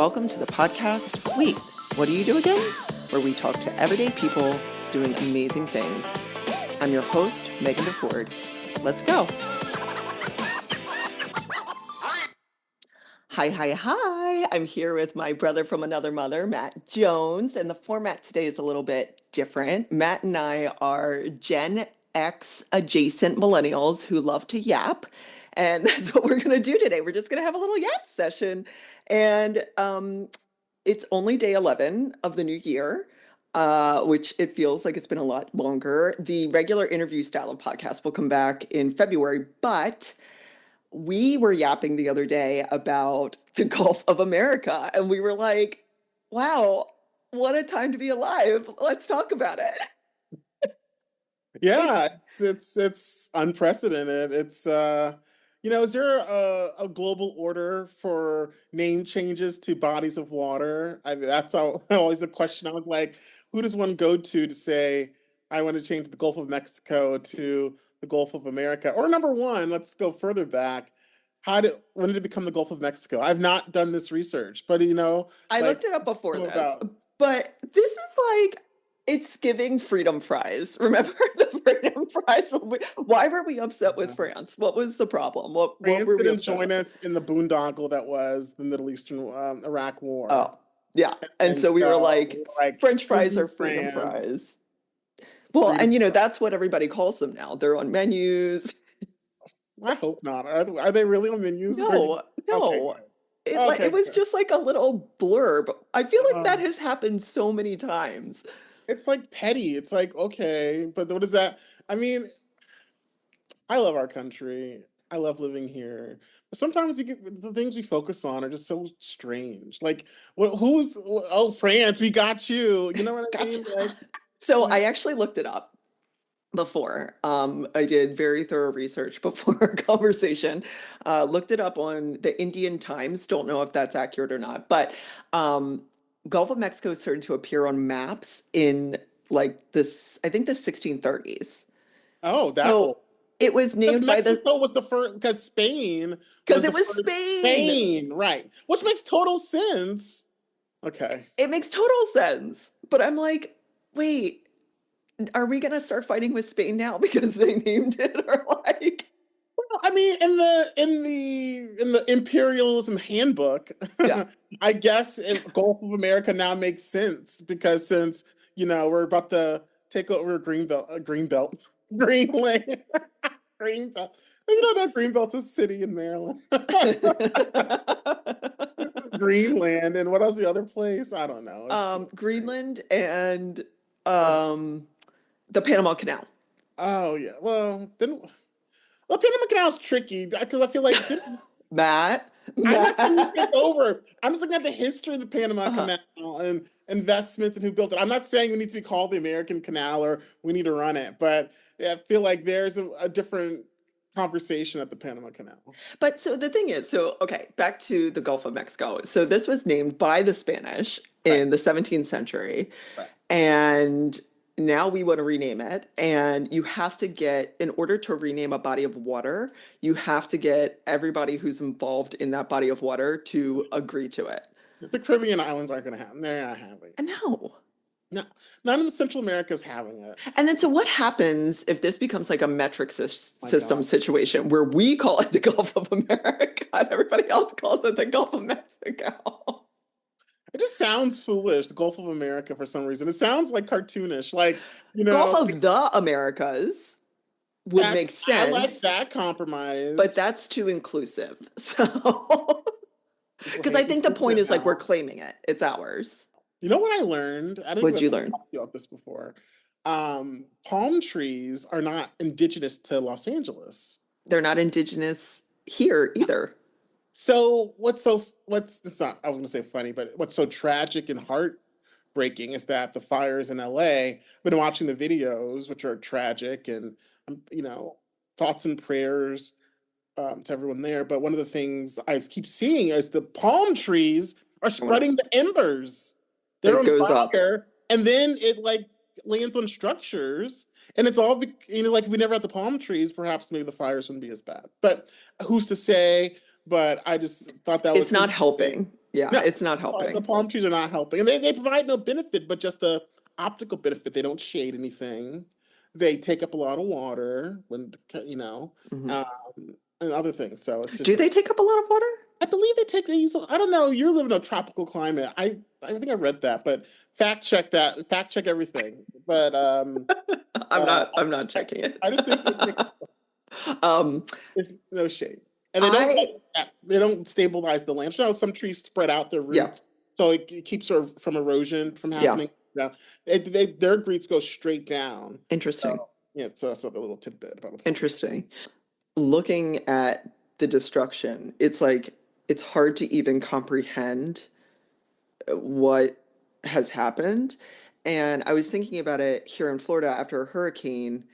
welcome to the podcast, Wait, What Do You Do Again? Where we talk to everyday people doing amazing things. I'm your host, Megan DeFord. Let's go. Hi. I'm here with my brother from another mother, Matt Jones, and the format today is a little bit different. Matt and I are Gen X adjacent millennials who love to yap, and that's what we're going to do today. We're just going to have a little yap session, and it's only day 11 of the new year, which it feels like it's been a lot longer. The regular interview style of podcast will come back in February, but we were yapping the other day about the Gulf of America, and we were like, wow, what a time to be alive. Let's talk about it. Yeah, it's unprecedented. Is there a global order for name changes to bodies of water? I mean, that's always the question. I was like, who does one go to say, I want to change the Gulf of Mexico to the Gulf of America? Or number one, let's go further back. When did it become the Gulf of Mexico? I've not done this research, but I looked it up before this, but this is like, it's giving freedom fries. Remember the freedom fries? Why were we upset with France? What was the problem? What France were we didn't upset join with? us in the boondoggle that was the Middle Eastern Iraq War. Oh, yeah. And so we were like, French fries are freedom fries. Well, and that's what everybody calls them now. They're on menus. I hope not. Are they really on menus? No. Okay. It was just like a little blurb. I feel like that has happened so many times. It's like petty. It's like, okay, but what is that? I mean, I love our country. I love living here. But sometimes the things we focus on are just so strange. Like, France, we got you. You know what I mean? So I actually looked it up before. I did very thorough research before our conversation. Looked it up on the Indian Times. Don't know if that's accurate or not, but Gulf of Mexico started to appear on maps in like this, I think the 1630s. Oh, it was named by Mexico was the first because Spain. Because it was Spain. Spain, right? Which makes total sense. Okay, it makes total sense. But I'm like, wait, are we gonna start fighting with Spain now because they named it, or like? Well, I mean, in the imperialism handbook, Yeah. I guess Gulf of America now makes sense because since we're about to take over Greenland, Greenbelt. You don't know Greenbelt's a city in Maryland. Greenland, and what else? The other place? I don't know. Greenland and the Panama Canal. Oh yeah. Well, Panama Canal's tricky because I feel like Matt. I'm not saying you take over. I'm just looking at the history of the Panama Canal and investments and who built it. I'm not saying we need to be called the American Canal or we need to run it, but I feel like there's a different conversation at the Panama Canal. But so the thing is, okay, back to the Gulf of Mexico. So this was named by the Spanish in the 17th century. Right. And now we want to rename it. And you have to in order to rename a body of water, you have to get everybody who's involved in that body of water to agree to it. The Caribbean islands aren't going to happen. They're not having it. No, none of the Central America's having it. And then so what happens if this becomes like a metric system situation where we call it the Gulf of America and everybody else calls it the Gulf of Mexico? It just sounds foolish, the Gulf of America, for some reason. It sounds like cartoonish, Gulf of the Americas would make sense. I like that compromise. But that's too inclusive. So, because I think the point is like we're claiming it. It's ours. You know what I learned? What'd you learn? I've talked about this before. Palm trees are not indigenous to Los Angeles. They're not indigenous here either. So it's not, I was going to say funny, but what's so tragic and heartbreaking is that the fires in LA, I've been watching the videos, which are tragic, and, thoughts and prayers to everyone there. But one of the things I keep seeing is the palm trees are spreading the embers. They're on fire, and then it lands on structures, and it's all if we never had the palm trees, perhaps maybe the fires wouldn't be as bad. But who's to say? but I just thought that It's was not interesting. helping. Yeah, No, it's not the helping. palm trees are not helping, and they provide no benefit, but just a optical benefit. They don't shade anything. They take up a lot of water when Mhm. um, and other things. So it's Do just they take up a lot of water? I believe they take these. I don't know. You're living in a tropical climate. I think I read that, but fact check that. Fact check everything. But uh, I'm not I, checking it. I just think they take Um, there's no shade, and they don't I they don't stabilize the land. You know, some trees spread out their yeah, roots, so it keeps her from erosion from yeah, happening. Yeah, their roots go straight down. So interesting. yeah, so that's a little tidbit about the palm tree. Interesting. Looking at the destruction, it's like it's hard to even comprehend what has happened. And I was thinking about it here in Florida after a hurricane,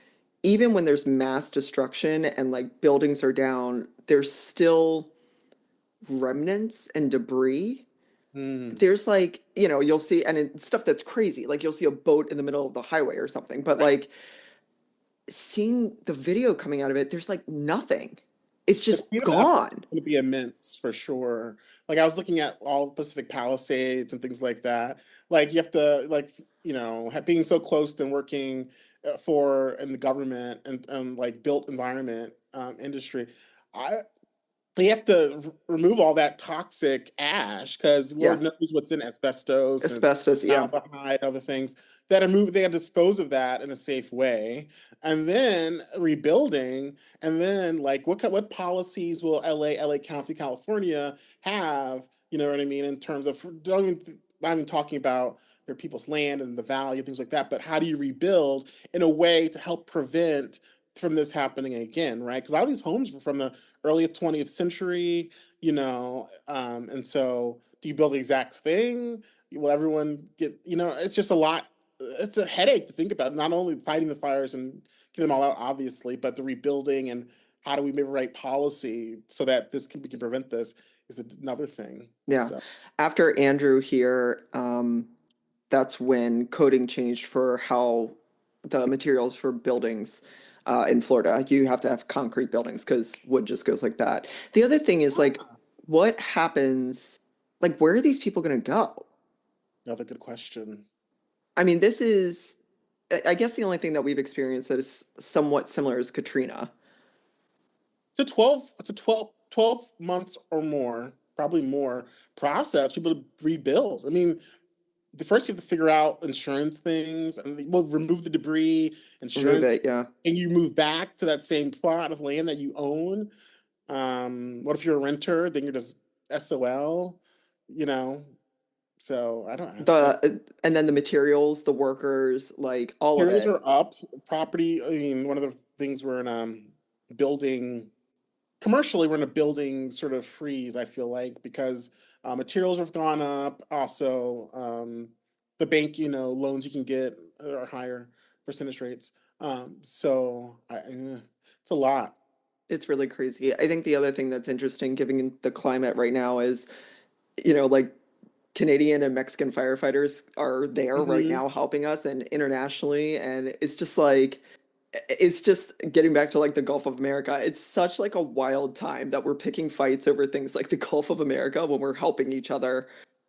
even when there's mass destruction and like buildings are down, there's still remnants and debris. Hmm. There's like, you'll see, and it's stuff that's crazy. Like you'll see a boat in the middle of the highway or something, but Right. like seeing the video coming out of it, there's like nothing. It's The just creative effort gone. is going to be immense for sure. Like I was looking at all Pacific Palisades and things like that. Like you have to being so close and working for in the government and like built environment industry. I They have to remove all that toxic ash because Yeah. Lord knows what's in asbestos and Asbestos. Yeah. formaldehyde, other things that are moved. They have to dispose of that in a safe way, and then rebuilding, and then like what policies will LA County, California have? You know what I mean in terms of don't even, not even talking about their people's land and the value things like that, but how do you rebuild in a way to help prevent from this happening again, right? Because a lot of these homes were from the early 20th century, and so do you build the exact thing? Will everyone get, it's just a lot. It's a headache to think about, not only fighting the fires and getting them all out, obviously, but the rebuilding and how do we make the right policy so that we can prevent this is another thing. Yeah. So, After Andrew here, that's when coding changed for how the materials for buildings in Florida. You have to have concrete buildings because wood just goes like that. The other thing is like, what happens? Like, where are these people going to go? another good question. I mean, this is, I guess, the only thing that we've experienced that is somewhat similar is Katrina. It's a 12 months or more, probably more process people to rebuild. I mean, the first you have to figure out insurance things and well remove the debris, Remove insurance, it, yeah. and you move back to that same plot of land that you own. What if you're a renter? Then you're just SOL, you know. So I don't know. And then the materials, the workers, like all of Materials it. are up. Property. I mean, one of the things we're in building commercially, we're in a building sort of freeze, I feel like, because materials have gone up. Also, the bank, loans you can get are higher percentage rates. It's a lot. It's really crazy. I think the other thing that's interesting, given the climate right now, is, like Canadian and Mexican firefighters are there right Hmm. now helping us and internationally. And it's just like, it's just getting back to like the Gulf of America. It's such like a wild time that we're picking fights over things like the Gulf of America when we're helping each other.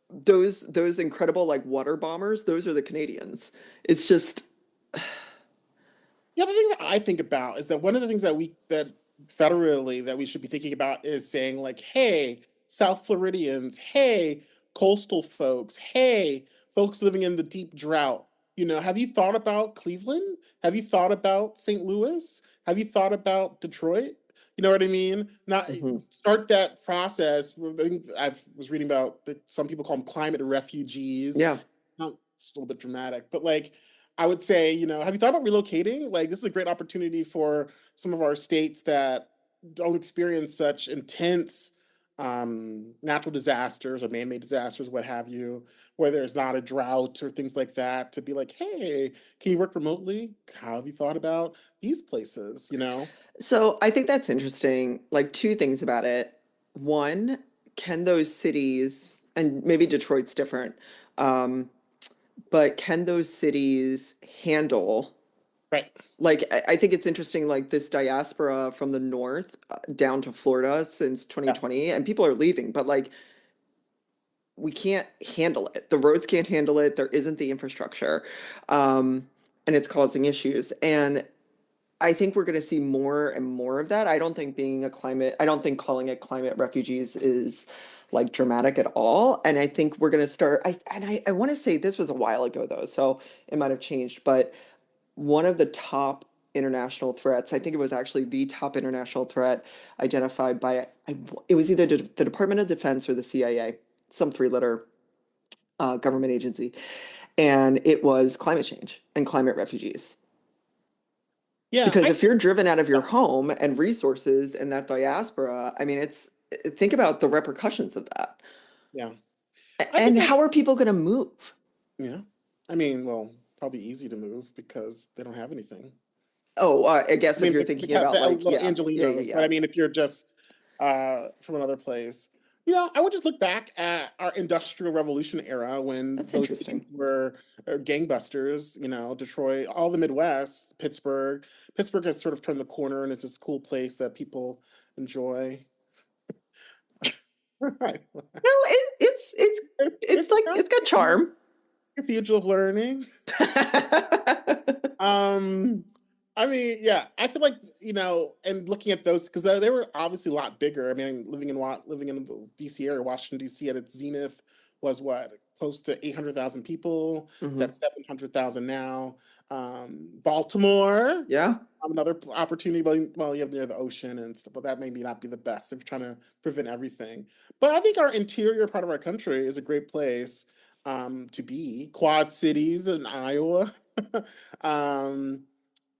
Those incredible like water bombers, those are the Canadians. It's just, The other thing that I think about is that one of the things that federally that we should be thinking about is saying like, hey, South Floridians, hey, coastal folks, hey, folks living in the deep drought. Have you thought about Cleveland? Have you thought about St. Louis? Have you thought about Detroit? You know what I mean? Not mhm. start that process. I was reading about some people call them climate refugees. Yeah. It's a little bit dramatic, but like I would say, have you thought about relocating? Like, this is a great opportunity for some of our states that don't experience such intense natural disasters or man-made disasters, what have you, where there's not a drought or things like that, to be like, hey, can you work remotely? How have you thought about these places? So I think that's interesting. Like two things about it. One, can those cities, and maybe Detroit's different, but can those cities handle Right. Like, I think it's interesting, like this diaspora from the north down to Florida since Yeah. 2020, and people are leaving, but like we can't handle it. The roads can't handle it. There isn't the infrastructure, and it's causing issues. And I think we're going to see more and more of that. I don't think calling it climate refugees is like dramatic at all. And I think we're going to start, I want to say this was a while ago though, so it might have changed, but one of the top international threats, I think it was actually the top international threat identified by, it was either the Department of Defense or the CIA, some three-letter government agency, and it was climate change and climate refugees. Yeah. Because if you're driven out of your home and resources in that diaspora, I mean, think about the repercussions of that. Yeah. I think And that's, how are people going to move? yeah. I mean, well, probably easy to move because they don't have anything. Oh, I I guess if mean, you're the, thinking about like, little yeah, Angelinos, but yeah. I mean, if you're just from another place, I would just look back at our Industrial Revolution era when That's those cities interesting. were gangbusters. Detroit, all the Midwest, Pittsburgh. Pittsburgh has sort of turned the corner and is this cool place that people enjoy. No, it's It's like it's got charm. cathedral of learning. Um, I mean, yeah, I feel like and looking at those because they were obviously a lot bigger. I mean, living in the DC area, Washington DC, at its zenith was what, close to 800,000 people. It's Hmm. at 700,000 now. Baltimore, Yeah. another opportunity, but well, you have near the ocean and stuff, but that maybe not be the best if you're trying to prevent everything. But I think our interior part of our country is a great place to be. Quad cities in Iowa. um,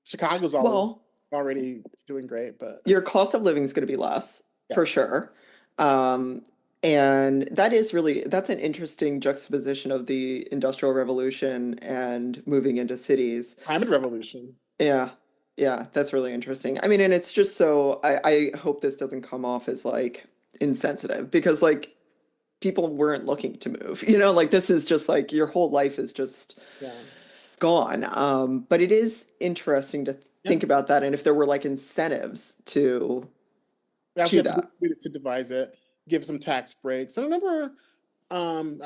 Chicago's Well, already doing great, but your cost of living is going to be less for yes, sure. Um, and that's an interesting juxtaposition of the Industrial Revolution and moving into cities. climate revolution. Yeah. Yeah, that's really interesting. I mean, and it's just so I hope this doesn't come off as like insensitive because like people weren't looking to move. Like this is just like your whole life is just Yeah, gone. But it is interesting to yeah. think about that and if there were like incentives We actually to have to that. to devise it, give some tax breaks. I remember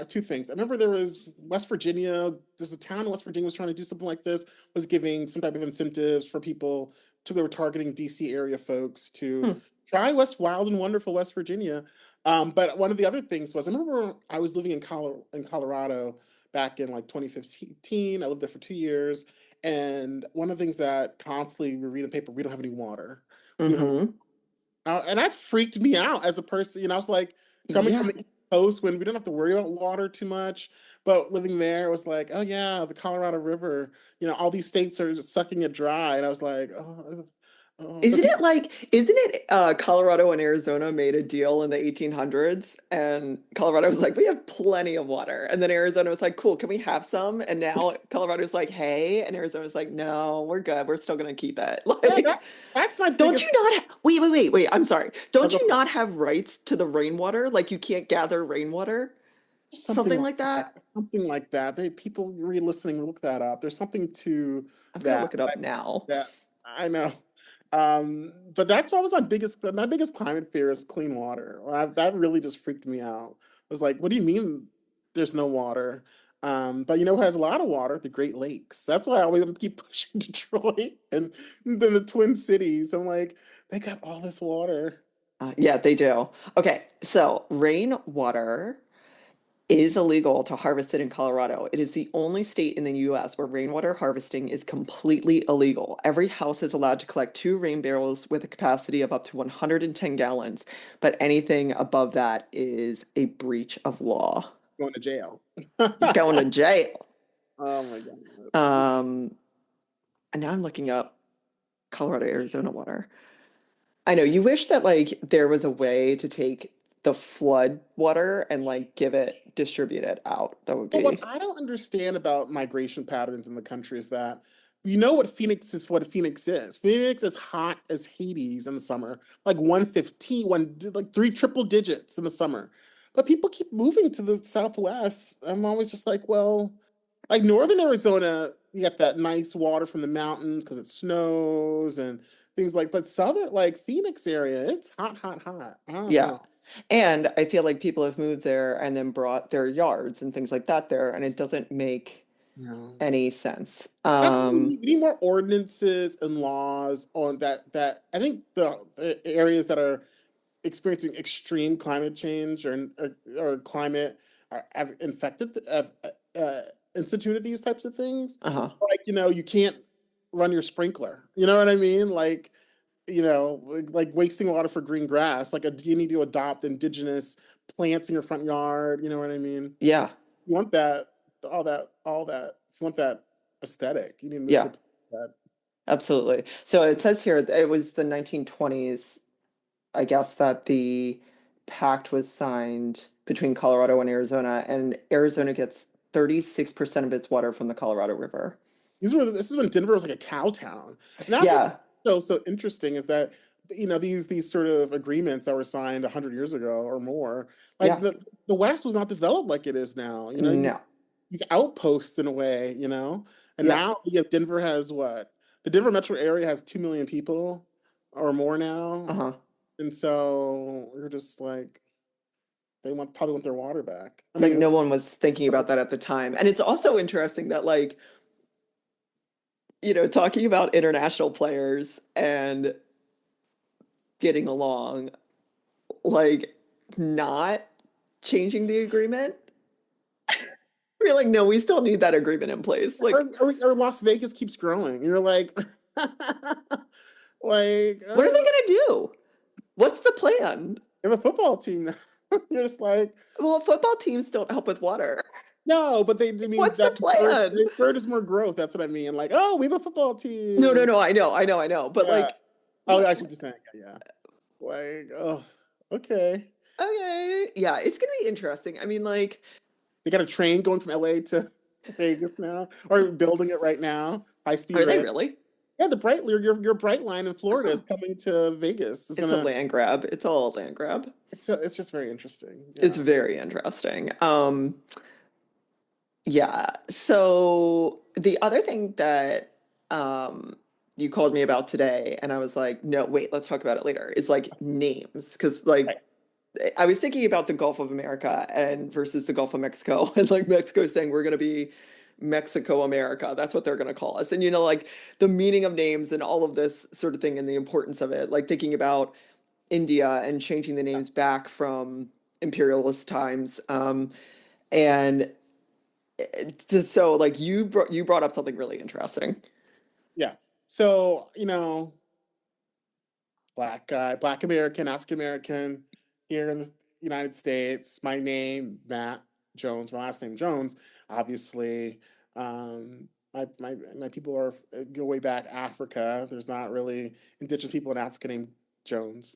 two things. I remember there was West Virginia. There's a town in West Virginia was trying to do something like this. Was giving some type of incentives for people to they were targeting DC area folks to Hmm. try Wild and Wonderful West Virginia. But one of the other things was I remember I was living in Colorado back in like 2015. I lived there for 2 years, and one of the things that constantly we read in the paper, we don't have any water. We don't have Mm-hmm. and that freaked me out as a person. I was like coming from Yeah. the East Coast when we didn't have to worry about water too much, but living there was like, oh yeah, the Colorado River. All these states are just sucking it dry, and I was like, oh. But people, Isn't it Colorado and Arizona made a deal in the 1800s and Colorado was like, we have plenty of water. And then Arizona was like, cool, can we have some? And now Colorado's like, hey, and Arizona's like, no, we're good. We're still gonna keep it. yeah, Like, that's my don't you biggest. not wait, I'm sorry. I'll Don't go you for it. not have rights to the rainwater? Like you can't gather rainwater? Something Something like like that? that. Something like that. People re-listening, look that up. There's something to I'm gonna that. look it up now. That I know. But that's always my biggest climate fear is clean water. That really just freaked me out. I was like, what do you mean there's no water? But who has a lot of water? The Great Lakes. That's why I always keep pushing Detroit and then the Twin Cities. I'm like, they got all this water. Yeah, they do. Okay, so rainwater is illegal to harvest it in Colorado. It is the only state in the US where rainwater harvesting is completely illegal. Every house is allowed to collect two rain barrels with a capacity of up to 110 gallons, but anything above that is a breach of law. Going to jail. You're going to jail. Oh my god. Um, and now I'm looking up Colorado, Arizona water. I know you wish that like there was a way to take the flood water and like distribute it out. That would But what be I don't understand about migration patterns in the country is that you know what Phoenix is. Phoenix is hot as Hades in the summer, like 115, like three triple digits in the summer. But people keep moving to the Southwest. I'm always just like, well, like northern Arizona, you get that nice water from the mountains because it snows and things like. But southern, like Phoenix area, it's hot, hot, hot. I don't Yeah. know. And I feel like people have moved there and then brought their yards and things like that there, and it doesn't make No. any sense. That's what we need more ordinances and laws on that. That I think the areas that are experiencing extreme climate change or climate have infected instituted these types of things. Uh-huh. Like you can't run your sprinkler. You know what I mean? Like like wasting water for green grass. Like you need to adopt indigenous plants in your front yard. You know what I mean? Yeah. You want that, all that. If you want that aesthetic, you need to move Yeah. to that. Absolutely. So it says here that it was the 1920s, I guess, that the pact was signed between Colorado and Arizona gets 36% of its water from the Colorado River. This is when Denver was like a cow town, and that's what's Yeah. so interesting is that these sort of agreements that were signed 100 years ago or more, like Yeah. the West was not developed like it is now. No. These outposts in a way, and Yeah. now Denver has what the Denver metro area has 2 million people or more now, Uh-huh. and so we're just like they probably want their water back. I Like mean, no one was thinking about that at the time. And it's also interesting that like, talking about international players and getting along, like not changing the agreement. We're like, no, we still need that agreement in place. Like, or Las Vegas keeps growing. And you're like, like, what are they gonna do? What's the plan? you have a football team now. You're just like, Well, football teams don't help with water. no, but they mean What's the that plan? encourages more growth. That's what I mean. Like, oh, we have a football No, no, team. no. I know. But Yeah. like, Oh, what? I see what you're saying. Yeah. Like, oh, okay. Okay, yeah, it's gonna be interesting. I mean, like, They got a train going from LA to Vegas now, or building it right now. High speed are they rail. really? Yeah, your bright line in Florida is Oh, coming to Vegas. It's it's a gonna. land grab. It's all a land grab. It's just very interesting. It's Yeah. very interesting. Yeah. So the other thing that um you called me about today, and I was like, no, wait, let's talk about it later, is like names. Because like Right. I was thinking about the Gulf of America and versus the Gulf of Mexico, and like Mexico saying we're gonna be Mexico America. That's what they're gonna call us. And like the meaning of names and all of this sort of thing and the importance of it, like thinking about India and changing the names back from imperialist times. And so like you brought up something really interesting. Yeah. So, black guy, black American, African American here in the United States. My name, Matt Jones, my last name Jones, obviously. My people go way back Africa. There's not really indigenous people in Africa named Jones.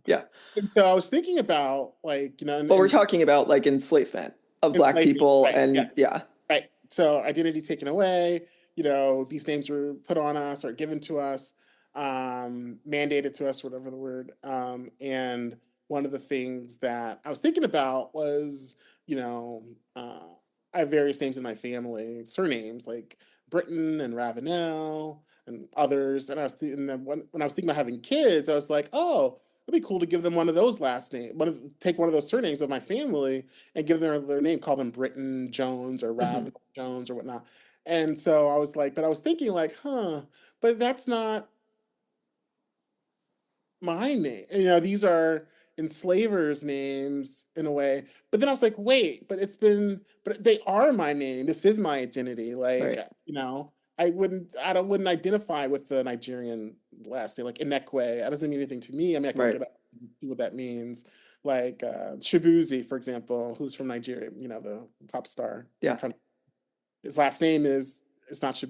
Yeah. And so I was thinking about like, But we're talking about like enslavement of black enslavement, people right? and Yes, yeah. right. So identity taken away. These names were put on us or given to us, mandated to us, whatever the word. And one of the things that I was thinking about was, you know, uh, I have various names in my family, surnames like Britton and Ravenel and others. And I was thinking that when I was thinking about having kids, I was like, oh, it'd be cool to give them one of those last names, take one of those surnames of my family and give them their name, call them Britton Jones or Mhm. Ravenel Jones or whatnot. And so I was like, but I was thinking like, but that's not my name. These are enslavers' names in a way. But then I was like, wait, but they are my name. This is my identity. Like, Right. I wouldn't identify with the Nigerian last name, like Inekwe. That doesn't mean anything to me. I mean, I can look Right. it up and see what that means. Like Shibuzi, for example, who's from Nigeria, the pop star. Yeah. His last name is it's not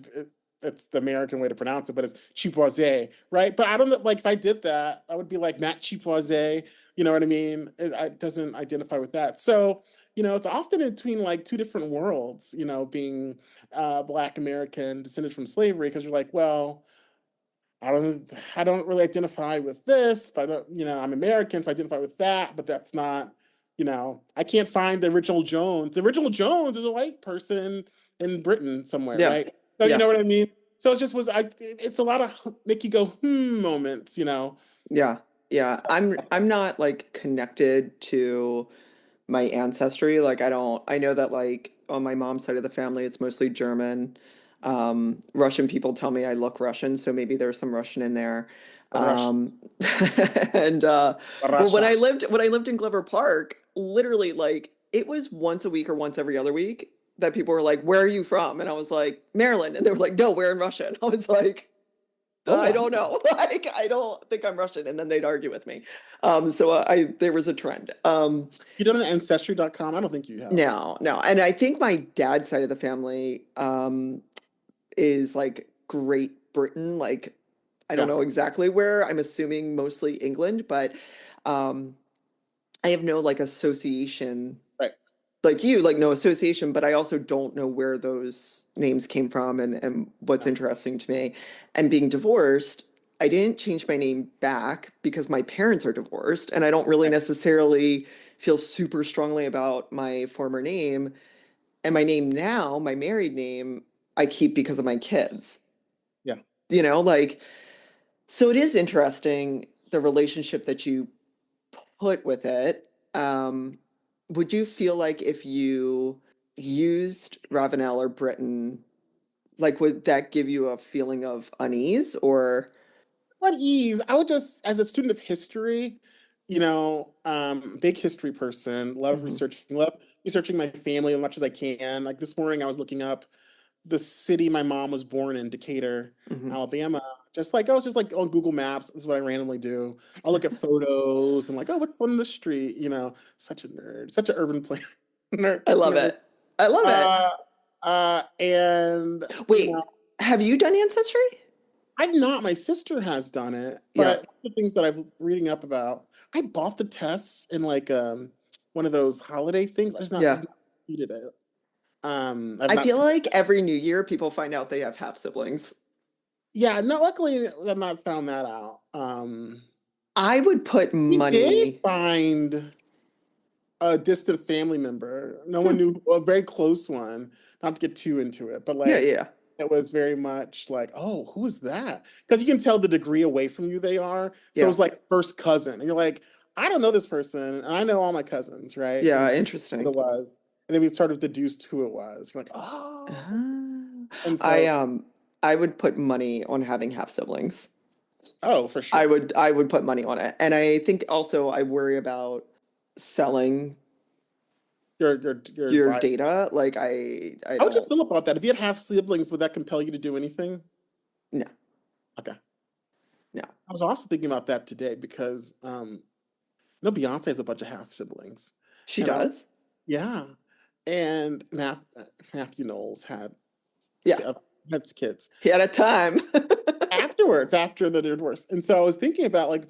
it's the American way to pronounce it, but it's Chipoise, right? But I don't know, like if I did that, I would be like Matt Chipoise. You know what I mean? It doesn't identify with that. So it's often in between like two different worlds. Being Black American descended from slavery, because you're like, well, I don't I don't really identify with this, but I'm American, so I identify with that, but that's not, I can't find the original Jones. The original Jones is a white person in Britain somewhere, Yeah. right? So you Yeah. know what I mean? So it's just was I it's a lot of make you go moments, you know. Yeah. Yeah. So, I'm not like connected to my ancestry. Like I know that like on my mom's side of the family it's mostly German. Russian people tell me I look Russian, so maybe there's some Russian in there. Rush, Um and well Russia. when I lived in Glover Park, literally like it was once a week or once every other week that people were like, "Where are you from?" And I was like, "Maryland." And they were like, "No, we're in Russia." And I was like, Oh I wow. don't know. Like, I don't think I'm Russian. And then they'd argue with me. So there was a trend. You done the ancestry.com? I don't think you have. No, no. And I think my dad's side of the family, is like Great Britain. Like, I don't Yeah, know exactly where. I'm assuming mostly England, but, um, I have no like association right. like you, like no association, but I also don't know where those names came from and what's Yeah, interesting to me. And being divorced, I didn't change my name back because my parents are divorced, and I don't really right. necessarily feel super strongly about my former name. And my name now, my married name, I keep because of my kids. Yeah. You know, like so it is interesting the relationship that you put with it. Would you feel like if you used Ravenel or Britain, like would that give you a feeling of unease or What ease? I would just, as a student of history, big history person, Mhm, love researching my family as much as I can. Like this morning, I was looking up the city my mom was born in, Decatur, mhm. Alabama. Just like I was just like on Google Maps. This is what I randomly do. I'll look at photos and like, oh, what's on the street? Such a nerd, such an urban planner, I love nerd. it. I love it. Uh, and Wait, have you done Ancestry? I've not. My sister has done it, Yeah. but the things that I've reading up about, I bought the tests in like one of those holiday things. I've Yeah. not completed it. I've I not feel seen. like every new year people find out they have half siblings. Yeah, no. Luckily, I've not found that out. I would put We did money. find a distant family member. No one Hmm. knew, a very close one. Not to get too into it, but Yeah, like yeah, it was very much like, oh, who is that? Because you can tell the degree away from you they are. So it yeah, was like first cousin, and you're like, I don't know this person, and I know all my cousins, right? yeah. And what Interesting. it was, and then we sort of deduced who it was. You're like, oh, Ah. and I so I would put money on having half siblings. oh, for sure, I would put money on it. And I think also I worry about selling your your bias. data. Like I How would you don't feel about that? If you had half siblings, would that compel you to do anything? no, Okay. no. I was also thinking about that today because no, Beyonce has a bunch of half siblings, She and does? yeah, and Matthew Knowles Yeah. uh, had kids He had a time. afterwards after the divorce, and so I was thinking about like,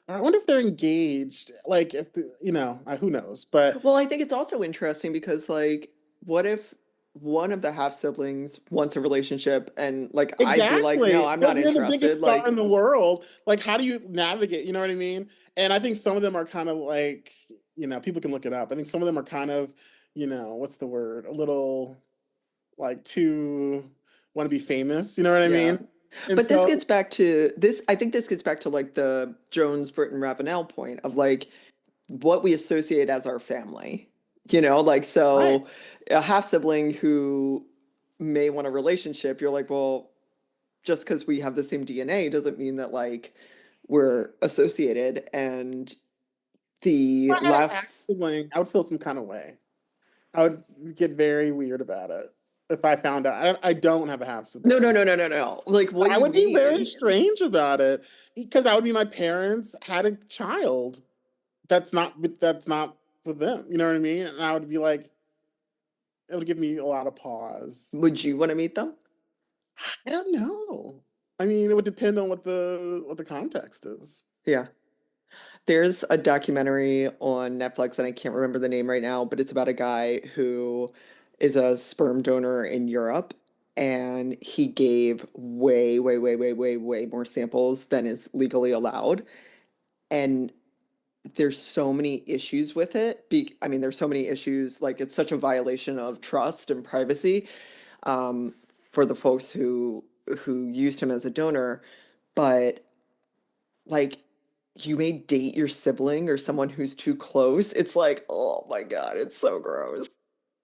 I wonder if they're engaged, like if who knows, but Well, I think it's also interesting because like what if one of the half siblings wants a relationship and like I'd be like, no, exactly, I'm but not you're the biggest interested. star in Like, the world. Like, how do you navigate? You know what I mean? And I think some of them are kind of like, people can look it up. I think some of them are kind of, what's the word? A little like too want to be famous. You know what I yeah. mean? And But this so, gets back to this, I think this gets back to like the Jones, Britton, Ravenel point of like what we associate as our family. You know, like right, so a half sibling who may want a relationship, you're like, well, just because we have the same DNA doesn't mean that like we're associated. And if the I had a half last sibling, I would feel some kind of way. I would get very weird about it if I found out I don't have a half no, no, sibling. no, no, no, no. Like, what do I you would be very mean? strange about it because that would be my parents had a child that's not for them. You know what I mean? And I would be like, it would give me a lot of pause. Would you want to meet them? I don't know. I mean, it would depend on what the context is. Yeah. There's a documentary on Netflix, and I can't remember the name right now, but it's about a guy who is a sperm donor in Europe, and he gave way, way, way, way, way, way more samples than is legally allowed. And there's so many issues with it. I mean, there's so many issues, like it's such a violation of trust and privacy. um, for the folks who used him as a donor, but like you may date your sibling or someone who's too close. It's like, oh my God, it's so gross.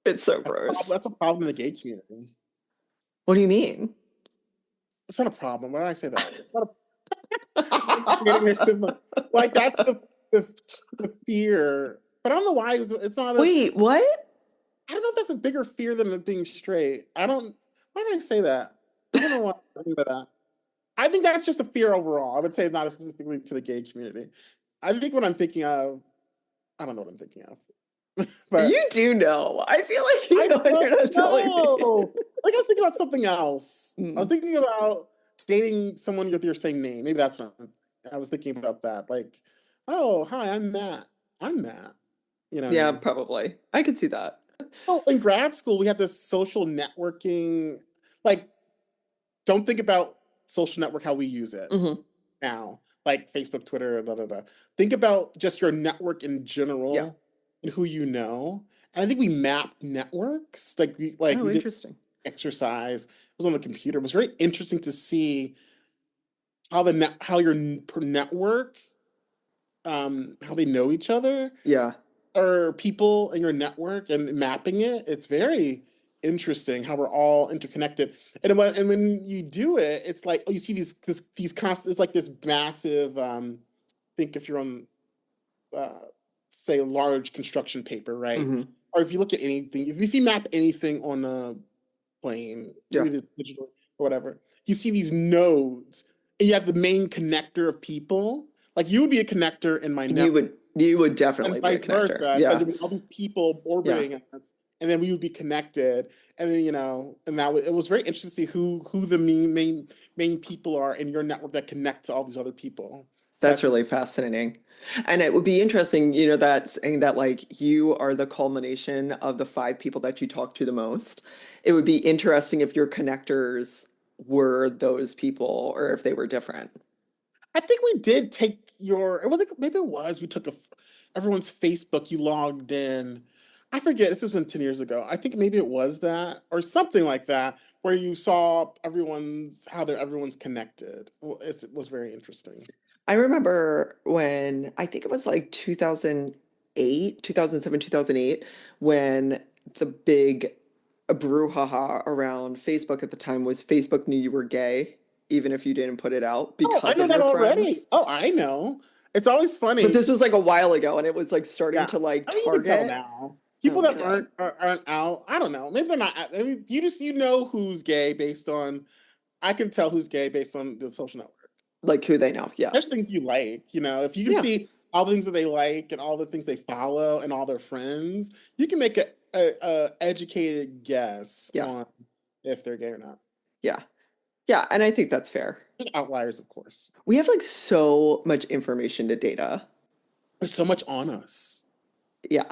It's so gross. That's a problem in the gay community. What do you mean? It's not a problem. Why did I say that? It's not dating your sibling. Like that's the the fear. But I don't know why it's not a. Wait, what? I don't know if that's a bigger fear than it being straight. I don't. Why did I say that? I don't know why I think about that. I think that's just a fear overall. I would say it's not specifically to the gay community. I think what I'm thinking of. I don't know what I'm thinking of, but You do know. I feel like you I know and you're don't not telling me. know. Like I was thinking about something else. I was Mm. thinking about dating someone with your same name. Maybe that's what I was thinking about that. Like, oh, hi, I'm Matt. I'm Matt. You know what I Yeah, mean? probably. I could see that. Well, in grad school, we had this social networking. Like, don't think about social network how we use it Hmm. now, like Facebook, Twitter, da da da. Think about just your network in Yeah. general and who you know. And I think we mapped networks. Oh, We did interesting. exercise. It was on the computer. It was very interesting to see how your per network, how they know each other, Yeah. or people in your network and mapping it. It's very interesting how we're all interconnected. And when you do it, it's like, oh, you see these constant. It's like this massive. Think if you're on, uh, say, a large construction paper, right? Hmm. Or if you look at anything, if you map anything on a plane, Yeah. either digitally or whatever, you see these nodes, and you have the main connector of people. Like you would be a connector in my You network, would you would and definitely be a vice connector. versa, because Yeah. there would be all these people Yeah. orbiting us, and then we would be connected. And then and it was very interesting to see who the main people are in your network that connect to all these other people. So That's that's really fascinating. And it would be interesting, that saying that like you are the culmination of the five people that you talk to the most. It would be interesting if your connectors were those people or if they were different. I think we did take your. It was like maybe it was we took everyone's Facebook. You logged in. I forget. This has been 10 years ago. I think maybe it was that or something like that, where you saw everyone's connected. It was very interesting. I remember when I think it was like 2008, 2007, 2008, when the big brouhaha around Facebook at the time was Facebook knew you were gay, even if you didn't put it out Oh, I because know of that your already. friends. Oh, I know. It's always But funny. this was like a while ago and it was like starting Yeah, to like I mean you can tell target. now. Oh People my that God. aren't out. I don't know. Maybe they're not. I mean, you know who's gay based on. I can tell who's gay based on the social network. Like who they know. Yeah. There's things you like, if you can Yeah. see all the things that they like and all the things they follow and all their friends, you can make a educated guess Yeah. on if they're gay or not. Yeah. Yeah. And I think that's fair. There's outliers, of course. We have like so much information to data. There's so much on us. Yeah.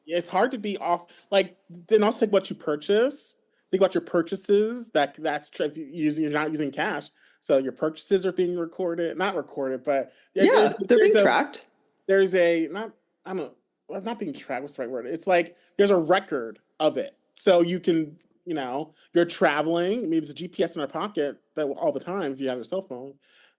Yeah, it's hard to be off. Like, then also think what you purchase. Think about your purchases. If you're not using cash, so your purchases are being recorded, not recorded, but Yeah. They're being tracked. there's a not I don't know, well, not being tracked. What's the right word? It's like there's a record of it, so you can you're traveling. Maybe there's a GPS in our pocket that all the time if you have your cell phone,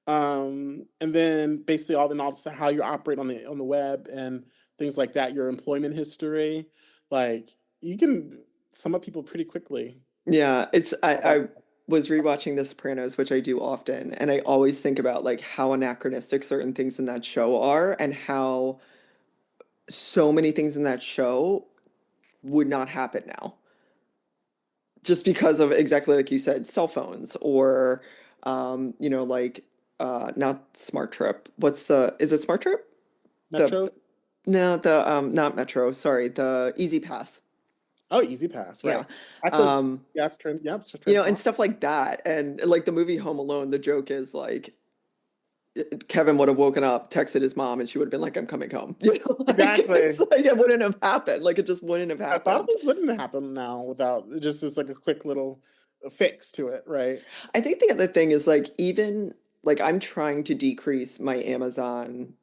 and then basically all how you operate on the web and things like that. Your employment history, like you can sum up people pretty quickly. Yeah, All that I stuff. was rewatching The Sopranos, which I do often, and I always think about like how anachronistic certain things in that show are and how so many things in that show would not happen now. Just because of exactly like you said, cell phones or like not Smart Trip. Is it Smart Trip? The Metro. no, the not Metro, sorry, the Easy Pass. Oh, Easy Pass, Yeah. right? That's a Um yes, trans. Yep, it's a and transport. stuff like that. And like the movie Home Alone, the joke is like Kevin would have woken up, texted his mom, and she would have been like, I'm coming home. Like it's Exactly. like it wouldn't have happened. Like it just wouldn't have A lot of happened. things wouldn't happen now without it just as like a quick little fix to it, right? I think the other thing is like even like I'm trying to decrease my Amazon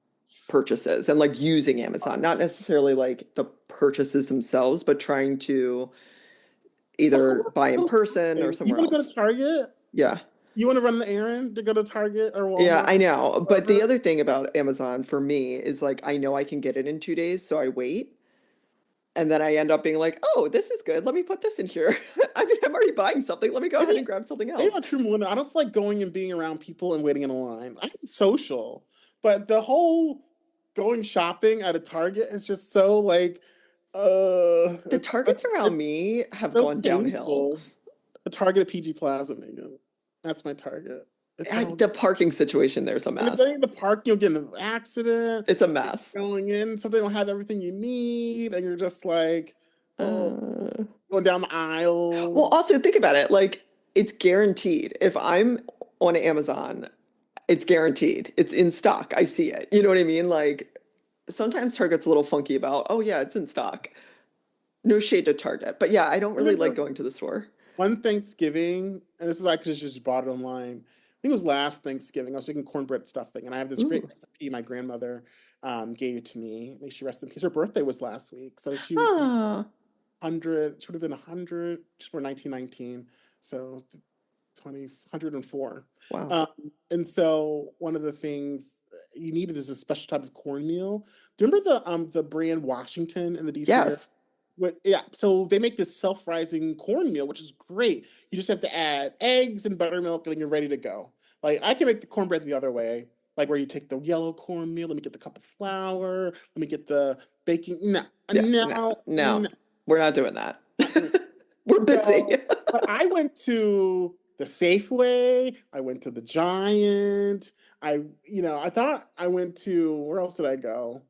purchases and like using Amazon, not necessarily like the purchases themselves, but trying to either buy in person or You somewhere want to go to else. Target? Yeah. You want to run the errand to go to Target or Yeah, Walmart? I know. But the Whatever? other thing about Amazon for me is like I know I can get it in 2 days, so I wait. And then I end up being like, oh, this is good. Let me put this in here. I mean, I'm already buying something. Let me go ahead Maybe and grab something maybe else. I'm a true millennial. I don't feel like going and being around people and waiting in a line. I'm social, but the whole going shopping at a Target is just so like, The targets around it's me have so gone downhill. painful. The Target at PG Plaza, Megan. That's my Target. It's all, The parking situation there's a and if they mess. in the park, you'll get in an accident. It's a mess. Going in, so they don't have everything you need, and you're just like, oh, Uh, going down the well, aisle. also think about it. Like, it's guaranteed. If I'm on Amazon, it's guaranteed. It's in stock. I see it. You know what I mean? Like, sometimes Target's a little funky about, oh, yeah, it's in stock. No shade to Target. But yeah, I don't really like Remember going to the store. one Thanksgiving, and this is why I could just bought it online. I think it was last Thanksgiving. I was making cornbread stuffing, and I have this great Ooh. recipe my grandmother gave to me. May she rest in peace. Her birthday was last week, so she would be Ah, 100. She would have been 100. She was 1919, so 20, 104. wow. Um, and so one of the things you needed is a special type of cornmeal. Do you remember the brand Washington in the DC area? Yes. Yeah, so they make this self-rising cornmeal, which is great. You just have to add eggs and buttermilk, and then you're ready to go. Like I can make the cornbread the other way, like where you take the yellow cornmeal, let me get the cup of flour, let me get the baking. No, Yeah. No, no, no, no, we're not doing that. not doing We're busy. so, but I went to the Safeway. I went to the Giant. I thought I went to, where else did I go?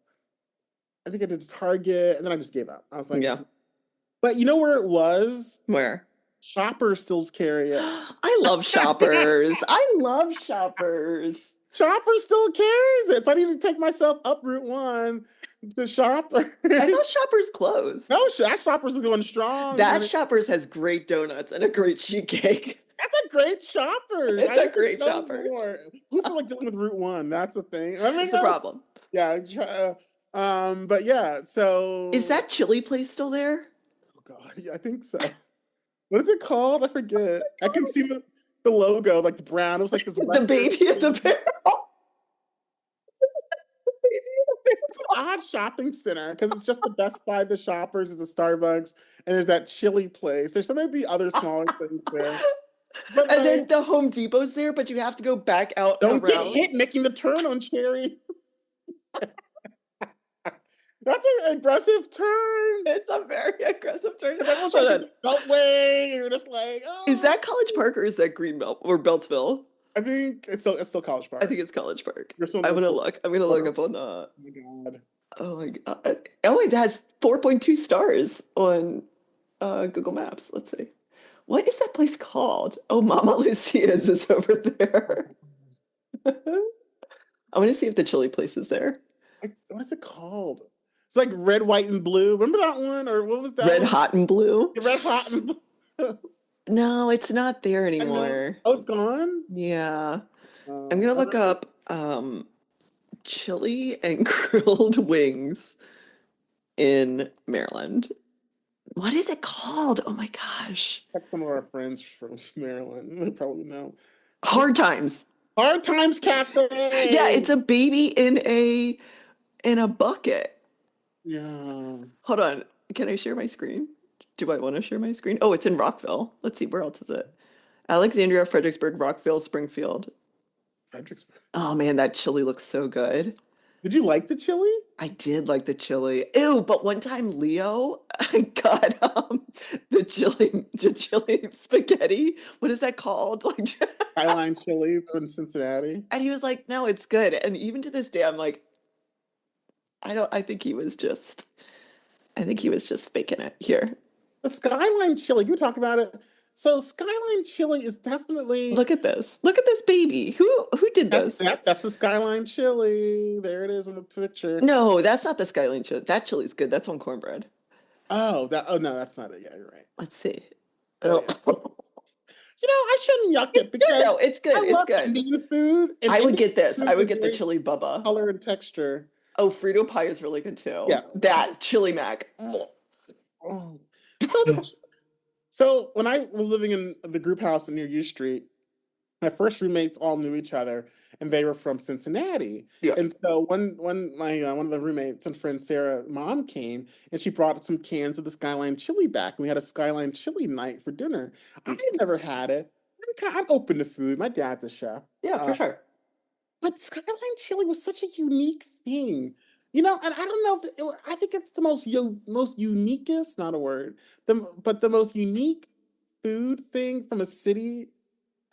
I think I did Target, and then I just gave up. I was like, Yeah. this is, but you know where it was? Where? Shoppers still carry it. I love shoppers. I love shoppers. Shoppers still carries it. So I need to take myself up Route 1 to I thought Shoppers. shoppers closed. No, that Shoppers is going strong, That honey. shoppers has great donuts and a great sheet cake. That's a great Shoppers. It's I a need to great go shoppers. more. Who feel like dealing with Route 1? That's the thing. I mean, It's a problem. yeah. But yeah. Is So, that chili place still there? oh God, yeah, I think so. What is it called? I forget. I can see the logo, like the brown. It was like this The Western. baby at the barrel. It's an odd shopping center because it's just the Best Buy, the Shoppers, is a Starbucks, and there's that chili place. There's some maybe other smaller things there, but And like, then the Home Depot's there, but you have to go back out and don't get around. hit making the turn on Cherry. That's an aggressive turn. It's a very aggressive turn. Because everyone's trying Hold to on. take the beltway, and you're just like, Is oh. that College Park or is that Greenbelt or Beltsville? I think it's still College I Park. think it's College Park. You're still in I'm the gonna look. I'm gonna look corner. up on the. Oh my God. Oh my God. Oh, it has 4.2 stars on Google Maps. Let's see. What is that place called? Oh, Mama Lucia's is over there. I want to see if the chili place is there. What is it called? It's like red, white, and blue. Remember that one? Or what was that Red one? Hot and Blue? Red, hot, and blue. No, it's not there I know. anymore. Oh, it's gone? Yeah. I'm gonna I look remember. up chili and grilled wings in Maryland. What is it called? Oh my gosh. Like some of our friends from Maryland. They probably know. What's Hard Times. Hard Times Yeah, Cafe? it's a baby in a bucket. Yeah. Hold on. Can I share my screen? Do I want to share my screen? Oh, it's in Rockville. Let's see, where else is it? Alexandria, Fredericksburg, Rockville, Springfield. Fredericksburg. Oh man, that chili looks so good. Did you like the chili? I did like the chili. Ew, but one time Leo got the chili spaghetti. What is that called? Like, Skyline Chili in Cincinnati. and he was like, "No, it's good." And even to this day, I'm like, I don't. I think he was just faking it here. The Skyline Chili, you talk about it. So Skyline Chili is definitely Look at this. Look at this baby. Who did this? that's the Skyline Chili. There it is in the picture. No, that's not the Skyline chili. That chili's good. That's on cornbread. Oh no, that's not it. Yeah, you're right. Let's see. Oh Oh, yeah. I shouldn't yuck it it's good because though. It's I good. It's love good. Indian food, and I would Indian get this. food I would is get the very chili bubba. color and texture. Oh, Frito pie is really good too. Yeah. That chili mac. Oh. So the So when I was living in the group house near U Street, my first roommates all knew each other, and they were from Cincinnati. Yeah. And so one my one of the roommates and friend Sarah mom came, and she brought some cans of the Skyline Chili back. And we had a Skyline Chili night for dinner. I Mm. had never had it. I'm open to food. My dad's a chef. Yeah, for Uh, sure. but Skyline Chili was such a unique thing. And I don't know if I think it's the most uniquest, not a word, but the most unique food thing from a city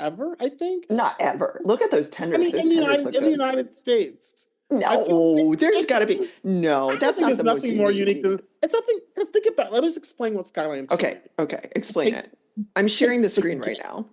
ever, I think. Not ever. Look at those I tenders. mean, Those tenders look In the good. United States, I feel like No, there's it's got to be. No, I don't that's think not there's the most nothing more unique than unique. it's nothing. Let's think about. Let us explain what Skyline Okay, Chili is. okay. It Explain it. takes I'm it sharing takes the screen right spaghetti. now.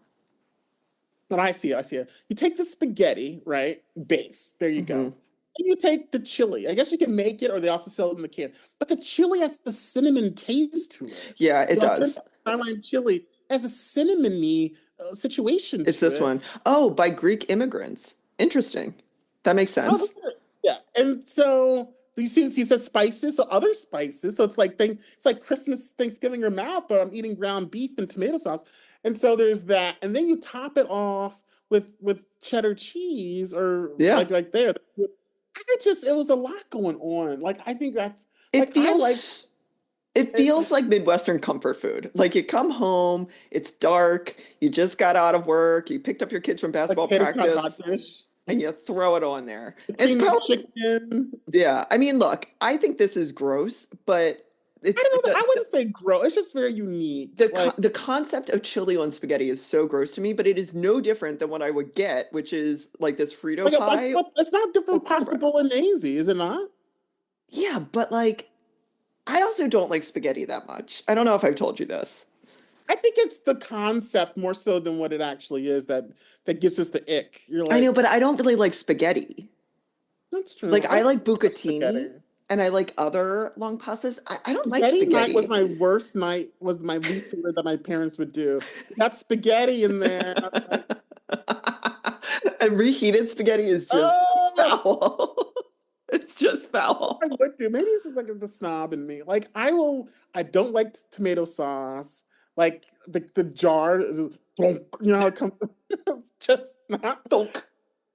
But I see it. I see it. You take the spaghetti, right? Base. There you Hmm. go. And you take the chili. I guess you can make it, or they also sell it in the can. But the chili has the cinnamon taste to it. Yeah, it The does. authentic Skyline Chili has a cinnamony situation It's to this it. one. Oh, by Greek immigrants. Interesting. That makes Oh, sense. okay. Yeah. And so you see, he says spices, so other spices. So it's like Christmas, Thanksgiving or mouth, but I'm eating ground beef and tomato sauce. And so there's that. And then you top it off with cheddar cheese or Yeah. like there. It was a lot going on. Like I think that's It like I like feels it it, feels like Midwestern comfort food. Like you come home, it's dark, you just got out of work, you picked up your kids from like basketball tater tot hot practice, dish, and you throw it on there. the It's cream of probably chicken. yeah. I mean, look, I think this is gross, but I it's don't know. I wouldn't say gross. It's just very unique. Like the concept of chili on spaghetti is so gross to me, but it is no different than what I would get, which is like this Frito pie but it's not or different pasta cornbread. bolognese, is it not? Yeah, but like I also don't like spaghetti that much. I don't know if I've told you this. I think it's the concept more so than what it actually is that gives us the ick. You're I know, like, but I don't really like spaghetti. that's true. Like I I like like bucatini spaghetti. and I like other long pastas. I don't like Spaghetti night was spaghetti. my worst night. Was my least favorite that my parents would do. Got spaghetti in there. I'm like, And reheated spaghetti is just oh, foul. It's just I foul. would do. Maybe this is like the snob in me. Like I will. I don't like tomato sauce. Like the jar. You know how it comes. Just not. Donk.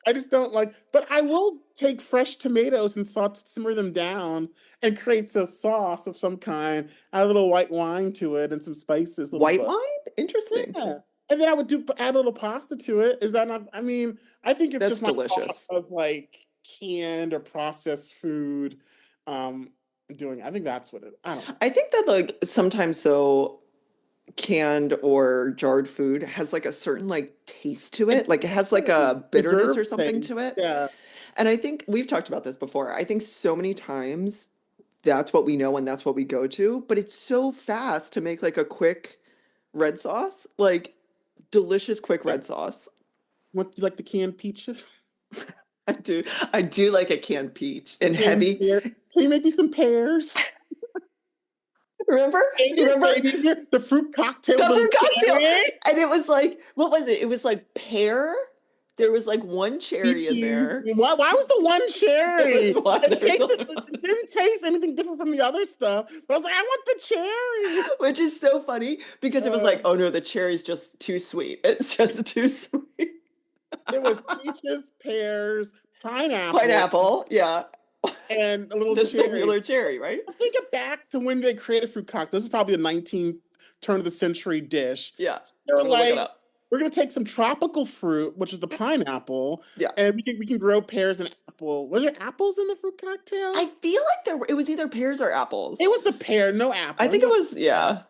I just don't like, but I will take fresh tomatoes and simmer them down and create a sauce of some kind, add a little white wine to it and some spices, little White butter. wine? Interesting. Yeah. And then I would add a little pasta to it. Is that not, I mean, I think it's That's just my thought delicious. of like canned or processed food. Um, I think that's what I don't know. I think that like sometimes though canned or jarred food has like a certain like taste to It it. Like it has like does. a bitterness Preserve or something things. to it. Yeah. And I think we've talked about this before. I think so many times that's what we know and that's what we go to, but it's so fast to make like a quick red sauce, like delicious quick Yeah. red sauce. What, you like the canned peaches? I do. I do like a canned peach and Canned heavy. pear. Can you make me some pears? Remember? Remember Maybe the fruit cocktail the with a little fruit cocktail? cherry, And it was like, what was it? It was like pear. There was like one cherry in peaches. there. Why was the one There was cherry? one. There was It didn't taste anything different from the other stuff. But I was like, I want the cherry. which is so funny because it was like, Uh, oh no, the cherry's just too sweet. It's just too sweet. it was peaches, pears, pineapple, Pineapple, yeah. and a little The cherry. singular cherry, right? Think it back to when they created fruit cocktail. This is probably a 19th turn of the century dish. Yeah. They I'm were gonna look it like, up. we're gonna take some tropical fruit, which is the pineapple, Yeah. and we can grow pears and apple. Was there apples in the fruit I cocktail? feel like it was either pears or apples. It was the pear, no apple. I I think think it it was was, yeah.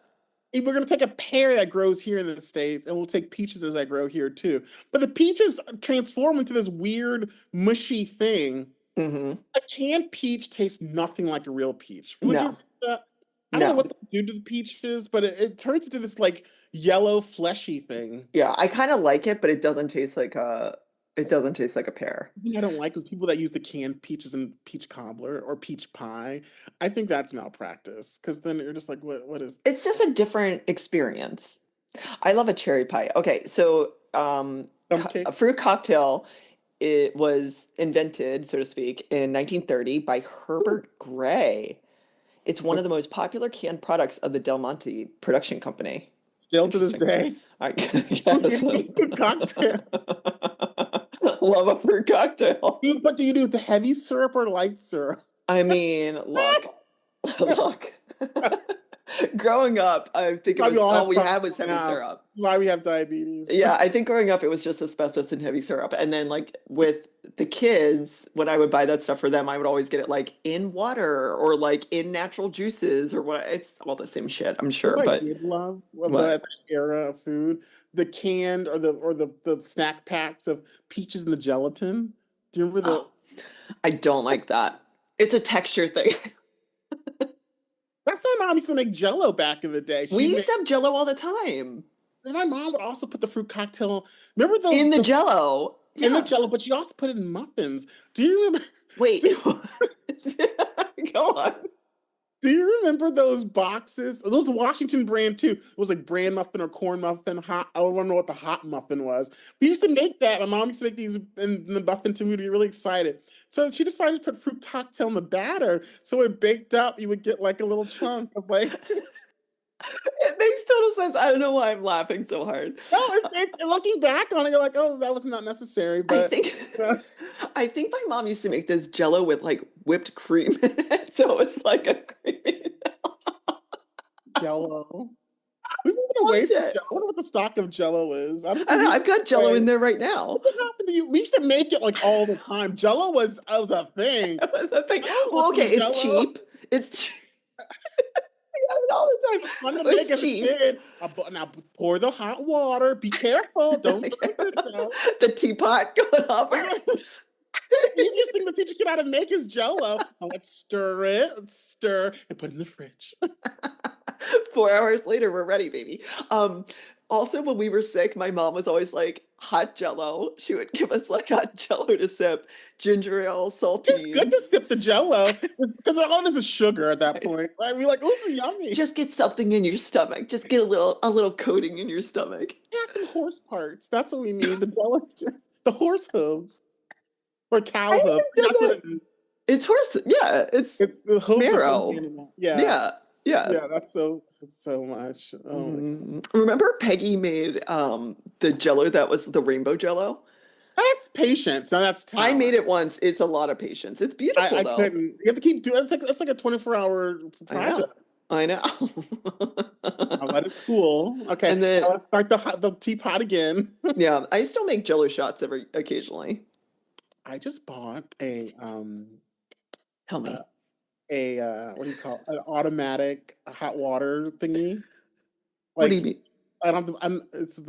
we're gonna take a pear that grows here in the States and we'll take peaches as that grow here too. But the peaches transform into this weird, mushy thing. Hmm. A canned peach tastes nothing like a real peach. Would you No, agree with that? I don't know no. what they do to the peaches, but it turns into this like yellow, fleshy thing. Yeah, I kind of like it, but it doesn't taste like a pear. The thing I don't like is people that use the canned peaches in peach cobbler or peach pie. I think that's malpractice because then you're just like, what is It's just a different experience. I love a cherry pie. Okay, so thumb a cake? fruit cocktail, it was invented, so to speak, in 1930 by Ooh, Herbert Gray. It's one what of the most popular canned products of the Del Monte production company. Still to this Interesting. day. I Who's guess. gonna eat a cocktail? Love a fruit cocktail. What do you do with the heavy syrup or light syrup? I mean, look, look. Growing up, I think it Why we was all all have we problems had was right heavy now. syrup. That's why we have diabetes. Yeah, I think growing up it was just asbestos and heavy syrup. And then like with the kids, when I would buy that stuff for them, I would always get it like in water or like in natural juices or what. It's all the same shit, I'm You know sure. what I But did love of what? that era of food? The canned or the snack packs of peaches and the gelatin. Do you remember Oh, I don't like that. It's a texture thing. that's how mom used to make Jello back in the day. We She'd used make to have Jello all the time and my mom would also put the fruit cocktail. Remember those in the the Jello. in the Yeah. Jello, but she also put it in muffins. Do you remember? Wait. Do, Go on. do you remember those boxes? Those Washington brand too. It was like bran muffin or corn muffin. Hot. I don't know what the hot muffin was. We used to make that. My mom used to make these in the muffin too. We'd be really excited. So she decided to put fruit cocktail in the batter. So it baked up. You would get like a little chunk of like. It makes total sense. I don't know why I'm laughing so hard. No, looking back on it, you're like, oh, that was not necessary. I But think uh, I think my mom used to make this Jello with like whipped cream in it, so it's like a creamy. Jello. We've moved away Loved from it. Jello. I wonder what the stock of Jello is. I don't I think know, we I've got Jello in away. there right now. What's it have to be? We used to make it like all the time. Jello was a thing. That was the thing. I Well, want okay, some it's Jello. cheap. It's cheap. I have it all the It was fun time. to make It's as a cheap. kid. Now pour the hot water. Be careful. Don't burn yourself. The teapot going off. The easiest thing to teach a kid how to make is Jello. Now let's stir it. Let's stir and put it in the fridge. 4 hours later, we're ready, baby. Also, when we were sick, my mom was always like, hot Jello. She would give us like hot Jello to sip, ginger ale, It's good saltine. to sip the Jello because all this is sugar at that point. Like, we're like, oh, this is yummy. Just get something in your stomach. Just get a little coating in your stomach. Yeah, some horse parts. That's what we need. The Jello, the horse hooves or I cow hooves. haven't That's done what that. it is. It's horse. Yeah, it's It's the hooves of some marrow. animal. Yeah, Yeah, yeah. yeah. That's so much. Oh my god. Remember Peggy made the Jello that was the rainbow Jello? That's patience. Now that's I made talent. it once. It's a lot of patience. It's beautiful I though. couldn't. You have to keep doing. It's like a 24-hour I know. project. I know. I'll let it cool. Okay, And then now let's start the teapot again. yeah, I still make Jello shots every occasionally. I just bought Tell uh, me. what do you call it? An automatic hot water thingy. What do you Like mean? I don't. I'm. It's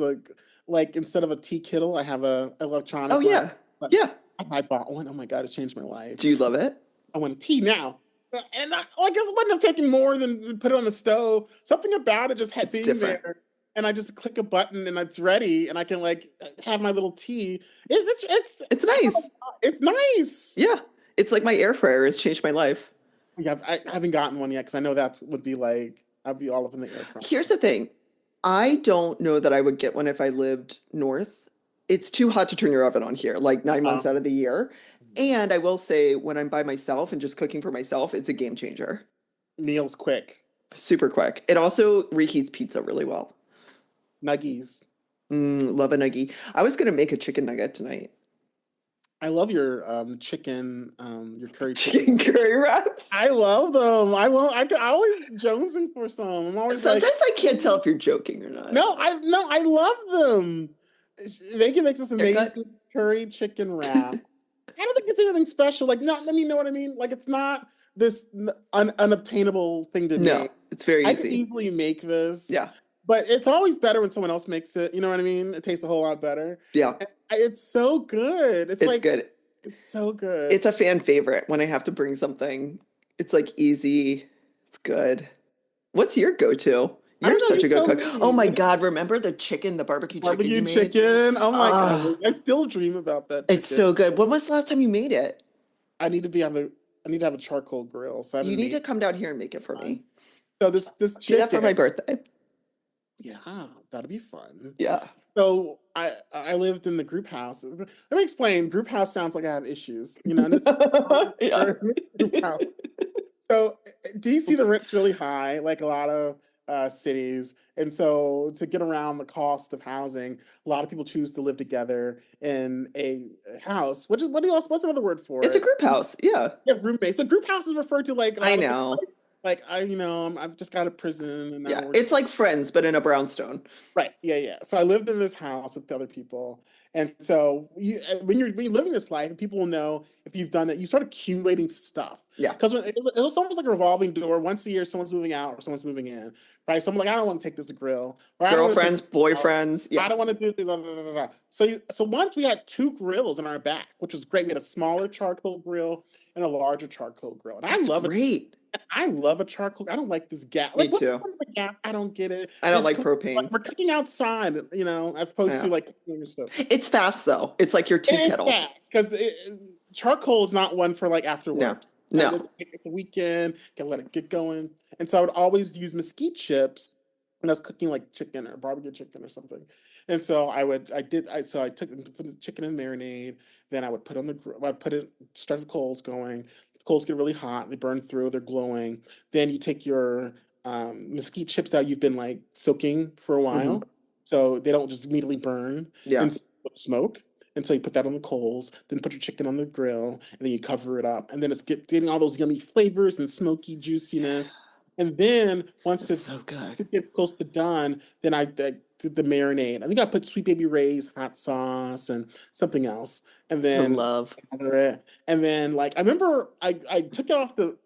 like instead of a tea kettle, I have a Oh electronic one. yeah. But Yeah. I bought one. Oh my god, it's changed my life. Do you love it? I want a tea now. And I guess it wouldn't have taken more than put it on the stove. Something about it just had It's being different. there, and I just click a button and it's ready, and I can like have my little tea. It's It's I don't know, nice. it's nice. Yeah. It's like my air fryer has changed my life. Yeah, I haven't gotten one yet because I know that would be like I'd be all up in the air fryer. Here's the thing. I don't know that I would get one if I lived north. It's too hot to turn your oven on here, like 9 months out of the year. And I will say, when I'm by myself and just cooking for myself, it's a game changer. Meals quick, Super quick. It also reheats pizza really well. nuggies. Love a nuggie. I was gonna make a chicken nugget tonight. I love your chicken, your curry chicken. Chicken curry wraps. I love them. I will. I always jonesing for some. I'm always like, Sometimes I can't tell if you're joking or not. no, I love them. Megan makes this They're good. amazing curry chicken wrap. I don't think it's anything special. Like, not, let me know what I mean. Like, it's not this unobtainable thing to No, make. it's very I could easy. easily make this, Yeah, but it's always better when someone else makes it. You know what I mean? It tastes a whole lot better. yeah, It's so good. It's it's like, good. it's so good. It's a fan favorite when I have to bring something. It's like easy. It's good. What's your go-to? I You're don't know. such You a good tell cook. Oh me. my What God, remember the chicken, the barbecue chicken you barbecue made? chicken? Oh my god! Ah, I still dream about that it's chicken. so good. When was the last time you made it? I need to be have a I need to have a charcoal grill, so I You haven't need made to it come down here and make it for in time. me. So this Do that for chicken, my birthday. yeah, that'll be fun. Yeah. So I lived in the group house. Let me explain. Group house sounds like I have issues, you know. And this Yeah. group house. So do you see the rent's really high, like a lot of cities, And so to get around the cost of housing, a lot of people choose to live together in a house, which is what do you also what's another word for It's a it? group house. Yeah. Yeah, roommates. But group house is referred to like a I lot of people know. like I've just got a prison and now Yeah. we're It's like Friends, but in a brownstone. right. Yeah, yeah. So I lived in this house with other people. And so when you're living this life, and people will know if you've done that, you start accumulating stuff. Yeah. Because it's almost like a revolving door. Once a year, someone's moving out or someone's moving in. Right. So I'm like, I don't want to take this to grill. Or I don't want to take Girlfriends, this out. boyfriends. Yeah. I don't want to do blah, blah, blah, blah, blah. So once we had two grills in our back, which was great. We had a smaller charcoal grill and a larger charcoal grill. And I That's love it. great. I love a charcoal. I don't like this gas. Me Like, what's the too. point of the gas? I don't get it. I don't It's like cool. Like propane. we're cooking outside, as opposed Yeah. to like cooking your stove. It's fast though. It's like your tea It is kettle. fast because charcoal is not one for like after No. work. No. It's a weekend. Can let it get going. And so I would always use mesquite chips when I was cooking like chicken or barbecue chicken or something. And so I took put the chicken in marinade. Then I would put on the I'd put it start the coals going. The coals get really hot. They burn through. They're glowing. Then you take your mesquite chips that you've been like soaking for a Hmm. while, so they don't just immediately burn Yeah. and smoke. And so you put that on the coals, then put your chicken on the grill, and then you cover it up, and then it's getting all those yummy flavors and smoky juiciness. And then once That's so good. it gets close to done, then I did the marinade. I think I put Sweet Baby Ray's hot sauce and something else, and I then love. and then like I remember I took it off the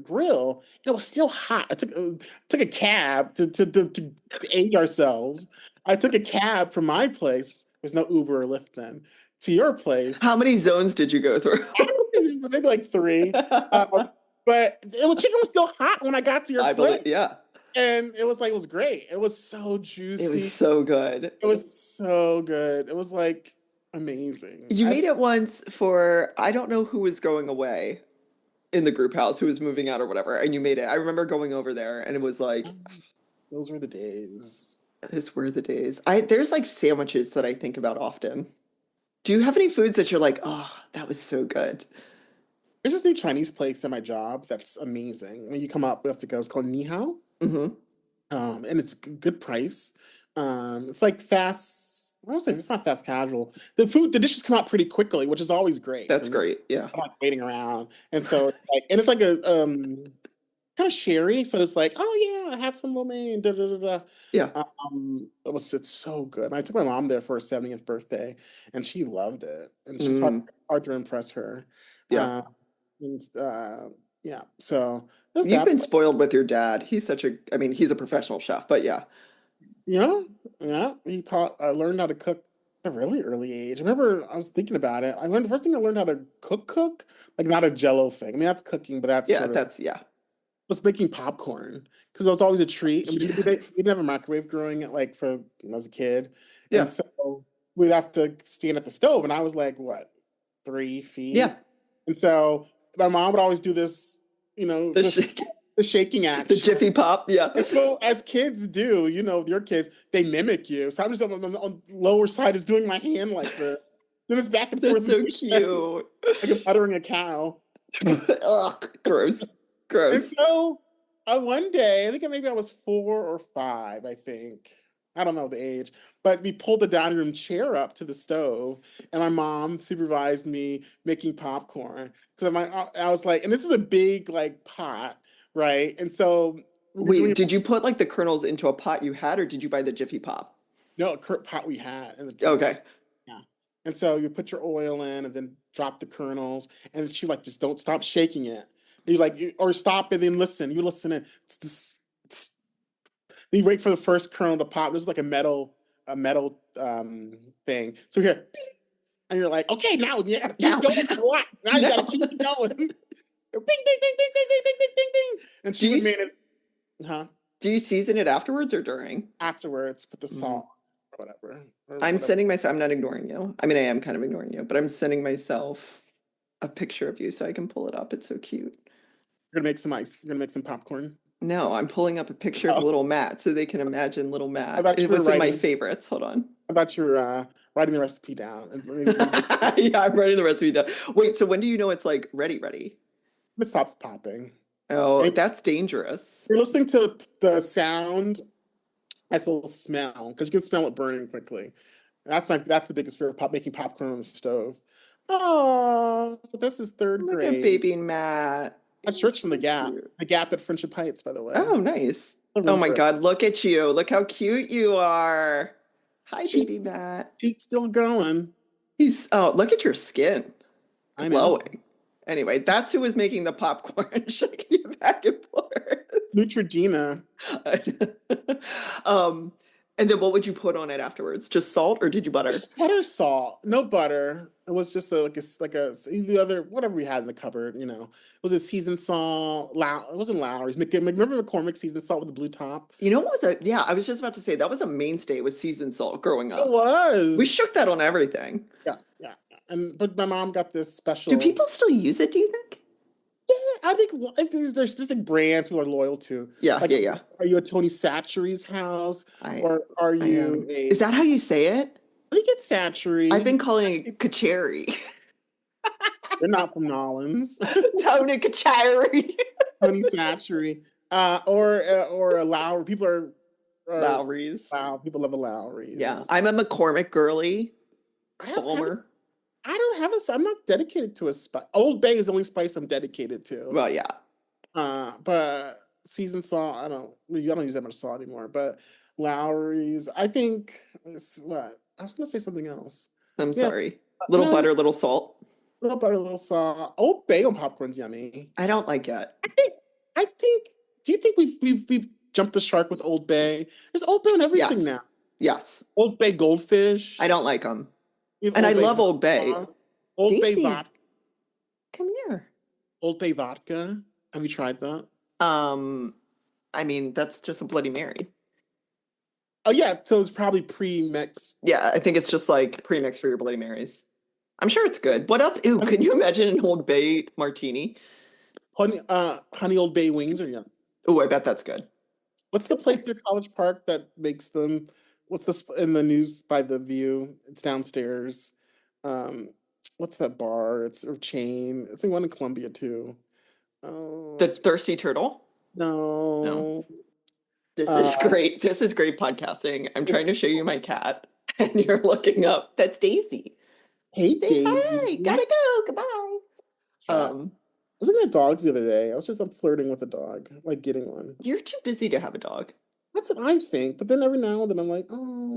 grill. It was still hot. I took a cab to age ourselves. I took a cab from my place. There's no Uber or Lyft then to your place. How many zones did you go through? Maybe like three. But chicken was still hot when I got to your I place. believe, yeah. And it was great. It was so It was juicy. so good. It was so good. It was like amazing. You made it once for, I don't know who was going away in the group house, who was moving out or whatever, and you made it. I remember going over there and it was like, Those were the days. those were the days. There's like sandwiches that I think about often. Do you have any foods that you're like, oh, that was so good? There's this new Chinese place at my job that's amazing. When you come up, we have to go. It's called Ni Hao. Hmm. And it's good price. It's like fast. I don't say it's not fast casual. The dishes come out pretty quickly, which is always great for That's me. great. Yeah. I'm not waiting around, and so it's like a kind of sherry. So it's like, oh yeah, I have some lo mein. Da da da da. Yeah. It's so good. And I took my mom there for her 70th birthday, and she loved it. And it's just Mm, hard to impress her. yeah. Uh, and yeah, so there's You've that. been spoiled with your dad. He's such a, I mean, he's a professional chef, but yeah. Yeah, yeah. I learned how to cook at a really early age. I remember I was thinking about it. The first thing I learned how to cook, like not a Jello thing. I mean, that's cooking, but that's Yeah, sort of that's, yeah. was making popcorn because it was always a treat. I mean, Yes. we didn't have a microwave growing like for when I was a kid, and Yeah. so we'd have to stand at the stove, and I was like, what, 3 feet? Yeah. And so my mom would always do this, The shake, the shaking the action. Jiffy Pop. Yeah. And so, as kids do, with your kids, they mimic you. So I'm just on the lower side is doing my hand like this. Then it's back and That's forth, so cute. like I'm uttering a cow. Ugh, gross. And Gross. so, one day, I think maybe I was 4 or 5, I think. I don't know the age, but we pulled the dining room chair up to the stove, and my mom supervised me making popcorn. Because I was like, and this is a big like pot, right? And so we were Wait, doing did you put like the kernels into a pot you had, or did you buy the Jiffy Pop? no, a pot we had in the Okay. yeah. And so you put your oil in and then drop the kernels. And she like, just don't stop shaking it. You like, or stop and then listen. You listen and then you wait for the first kernel to pop. This is like a metal thing. So here, and you're like, okay, now you gotta keep Now. going. What? Now you gotta keep going. Bing, bing, bing, bing, bing, bing, bing, bing, bing, bing. And Do she you would make it, huh? do you season it afterwards or during? Afterwards, put the Mm. salt or whatever. Or I'm whatever. sending myself, I'm not ignoring you. I mean, I am kind of ignoring you, but I'm sending myself a picture of you so I can pull it up. It's so cute. You're gonna make some ice. You're gonna make some popcorn. No, I'm pulling up a picture of Oh, little Matt so they can imagine little I Matt. thought It you were was in my writing. favorites. Hold on. I thought you were writing the recipe down. And maybe Yeah, I'm writing the recipe down. Wait, so when do you know it's like ready? it stops popping. Oh, And that's dangerous. you're listening to the sound has a little smell because you can smell it burning quickly. That's the biggest fear of making popcorn on the stove. Oh, this is third Look at grade. baby Matt. That shirt's He's from so the Gap. cute. The Gap at Friendship Heights, by the way. Oh, nice. I Oh my remember it. God, look at you. Look how cute you are. Hi, Cheek, baby Matt. cheek still going. Oh, look at your skin. I know. Glowing. Anyway, that's who was making the popcorn, shaking it back and forth. Neutrogena. Um, and then what would you put on it afterwards? Just salt or did you butter? Butter salt, no butter. It was just the other whatever we had in the cupboard. Was it seasoned salt? It wasn't Lowry's. Remember McCormick seasoned salt with the blue top? You know what was yeah, I was just about to say that was a mainstay with seasoned salt growing It up. We was. shook that on everything. Yeah, yeah. But my mom got this Do special. people still use it, do you think? Yeah, I think there's specific brands people are loyal to. Yeah, Like, yeah, yeah. are you a Tony Chachere's house, I or are I am. you a? Is that how you say it? How do you get I've Chachery? been calling it kacheri. They're not from Nolans. Tony Kachari. Tony Chachery, or a Lowry. Are Lowry's. wow. People love the Yeah, Lowrys. I'm a McCormick girly. I don't have a, Balmer. s- I don't have a. I'm not dedicated to a spice. Old Bay is the only spice I'm dedicated to. Well, yeah. But seasoned salt, I don't use that much salt anymore. But Lowry's, I think, what I was gonna say something else. I'm Yeah, sorry. Little no, butter, little salt. little butter, little salt. Old Bay on popcorn's yummy. I don't like it. I think. I think. Do you think we've jumped the shark with Old Bay? There's Old Bay on everything Yes. now. Yes. Old Bay goldfish. I don't like them. We have And I Old Bay love hot Old Bay. sauce. Old Bay Daisy, vodka. come here. Old Bay vodka. Have you tried that? Um, I mean, that's just a Bloody Mary. Oh yeah, so it's probably pre-mixed. Yeah, I think it's just like premix for your Bloody Marys. I'm sure it's good. What else? Ooh, can you imagine an Old Bay martini? Honey Old Bay wings are yum. Ooh, I bet that's good. What's the place near College Park that makes them? What's in the news by the View? It's downstairs. Um, what's that bar? It's a chain. It's in one in Columbia too. Oh, The Thirsty Turtle? No. no. This is Uh, great. This is great podcasting. I'm trying to it's show you my cat, and you're looking up. That's Daisy. Hey Say Daisy. hi. Gotta go. Goodbye. I was looking at dogs the other day. I'm flirting with a dog, like getting one. You're too busy to have a dog. That's what I think. But then every now and then I'm like,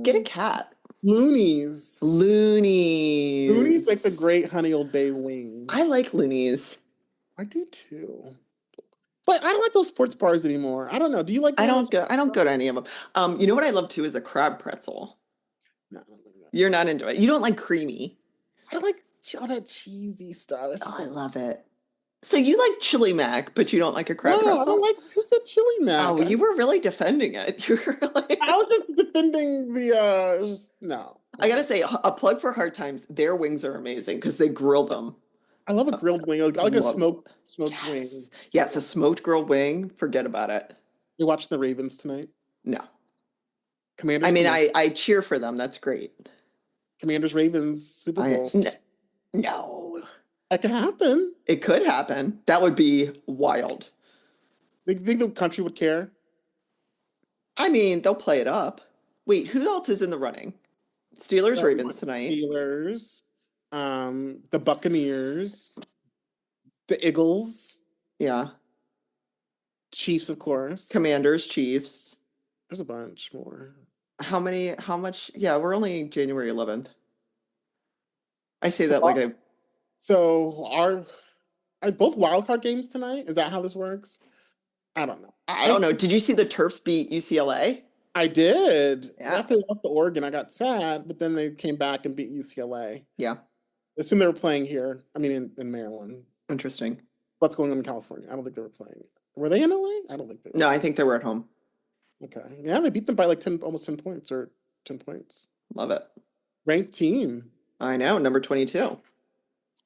Get a oh, cat. loonies. Loonies makes a Loonies. great Honey Old Bay wing. I like loonies. I do too. But I don't like those sports bars anymore. I don't know. Do you like I going to don't those? go. I don't go to any of them. You know what I love too is a crab pretzel. No, I don't like that. You're not into it. You don't like creamy. I like all that cheesy stuff. It's Oh, just I like, love it. So you like chili mac, but you don't like a crab no, I don't pretzel? like. Who said chili mac? Oh, you were really defending it. You were like, I was just defending the. No. I gotta say, a plug for Hard Times. Their wings are amazing because they grill them. I love a grilled wing. I like a Love- smoked wing. Yes. Yes, a smoked grilled wing. Forget about it. You watching the Ravens tonight? No. Commanders. I mean, I cheer for them. That's great. Commanders Ravens Super Bowl. No. That could happen. It could happen. That would be wild. Think the country would care? I mean, they'll play it up. Wait, who else is in the running? Steelers, Ravens tonight. Steelers, the Buccaneers, the Eagles, Yeah. Chiefs, of course. Commanders, Chiefs. There's a bunch more. How much? Yeah, we're only January 11th. I say So that like I. So are both wildcard games tonight? Is that how this works? I don't know. I don't know. Did you see the Terps beat UCLA? I did. Yeah. After they lost to Oregon, I got sad, but then they came back and beat UCLA. Yeah. I assume they were playing here. I mean, in Maryland. Interesting. What's going on in California? I don't think they were playing. Were they in LA? I don't think they were. No, I think they were at home. Okay. Yeah, they beat them by like 10, almost 10 points or 10 points. Love it. Ranked team. I know. Number 22.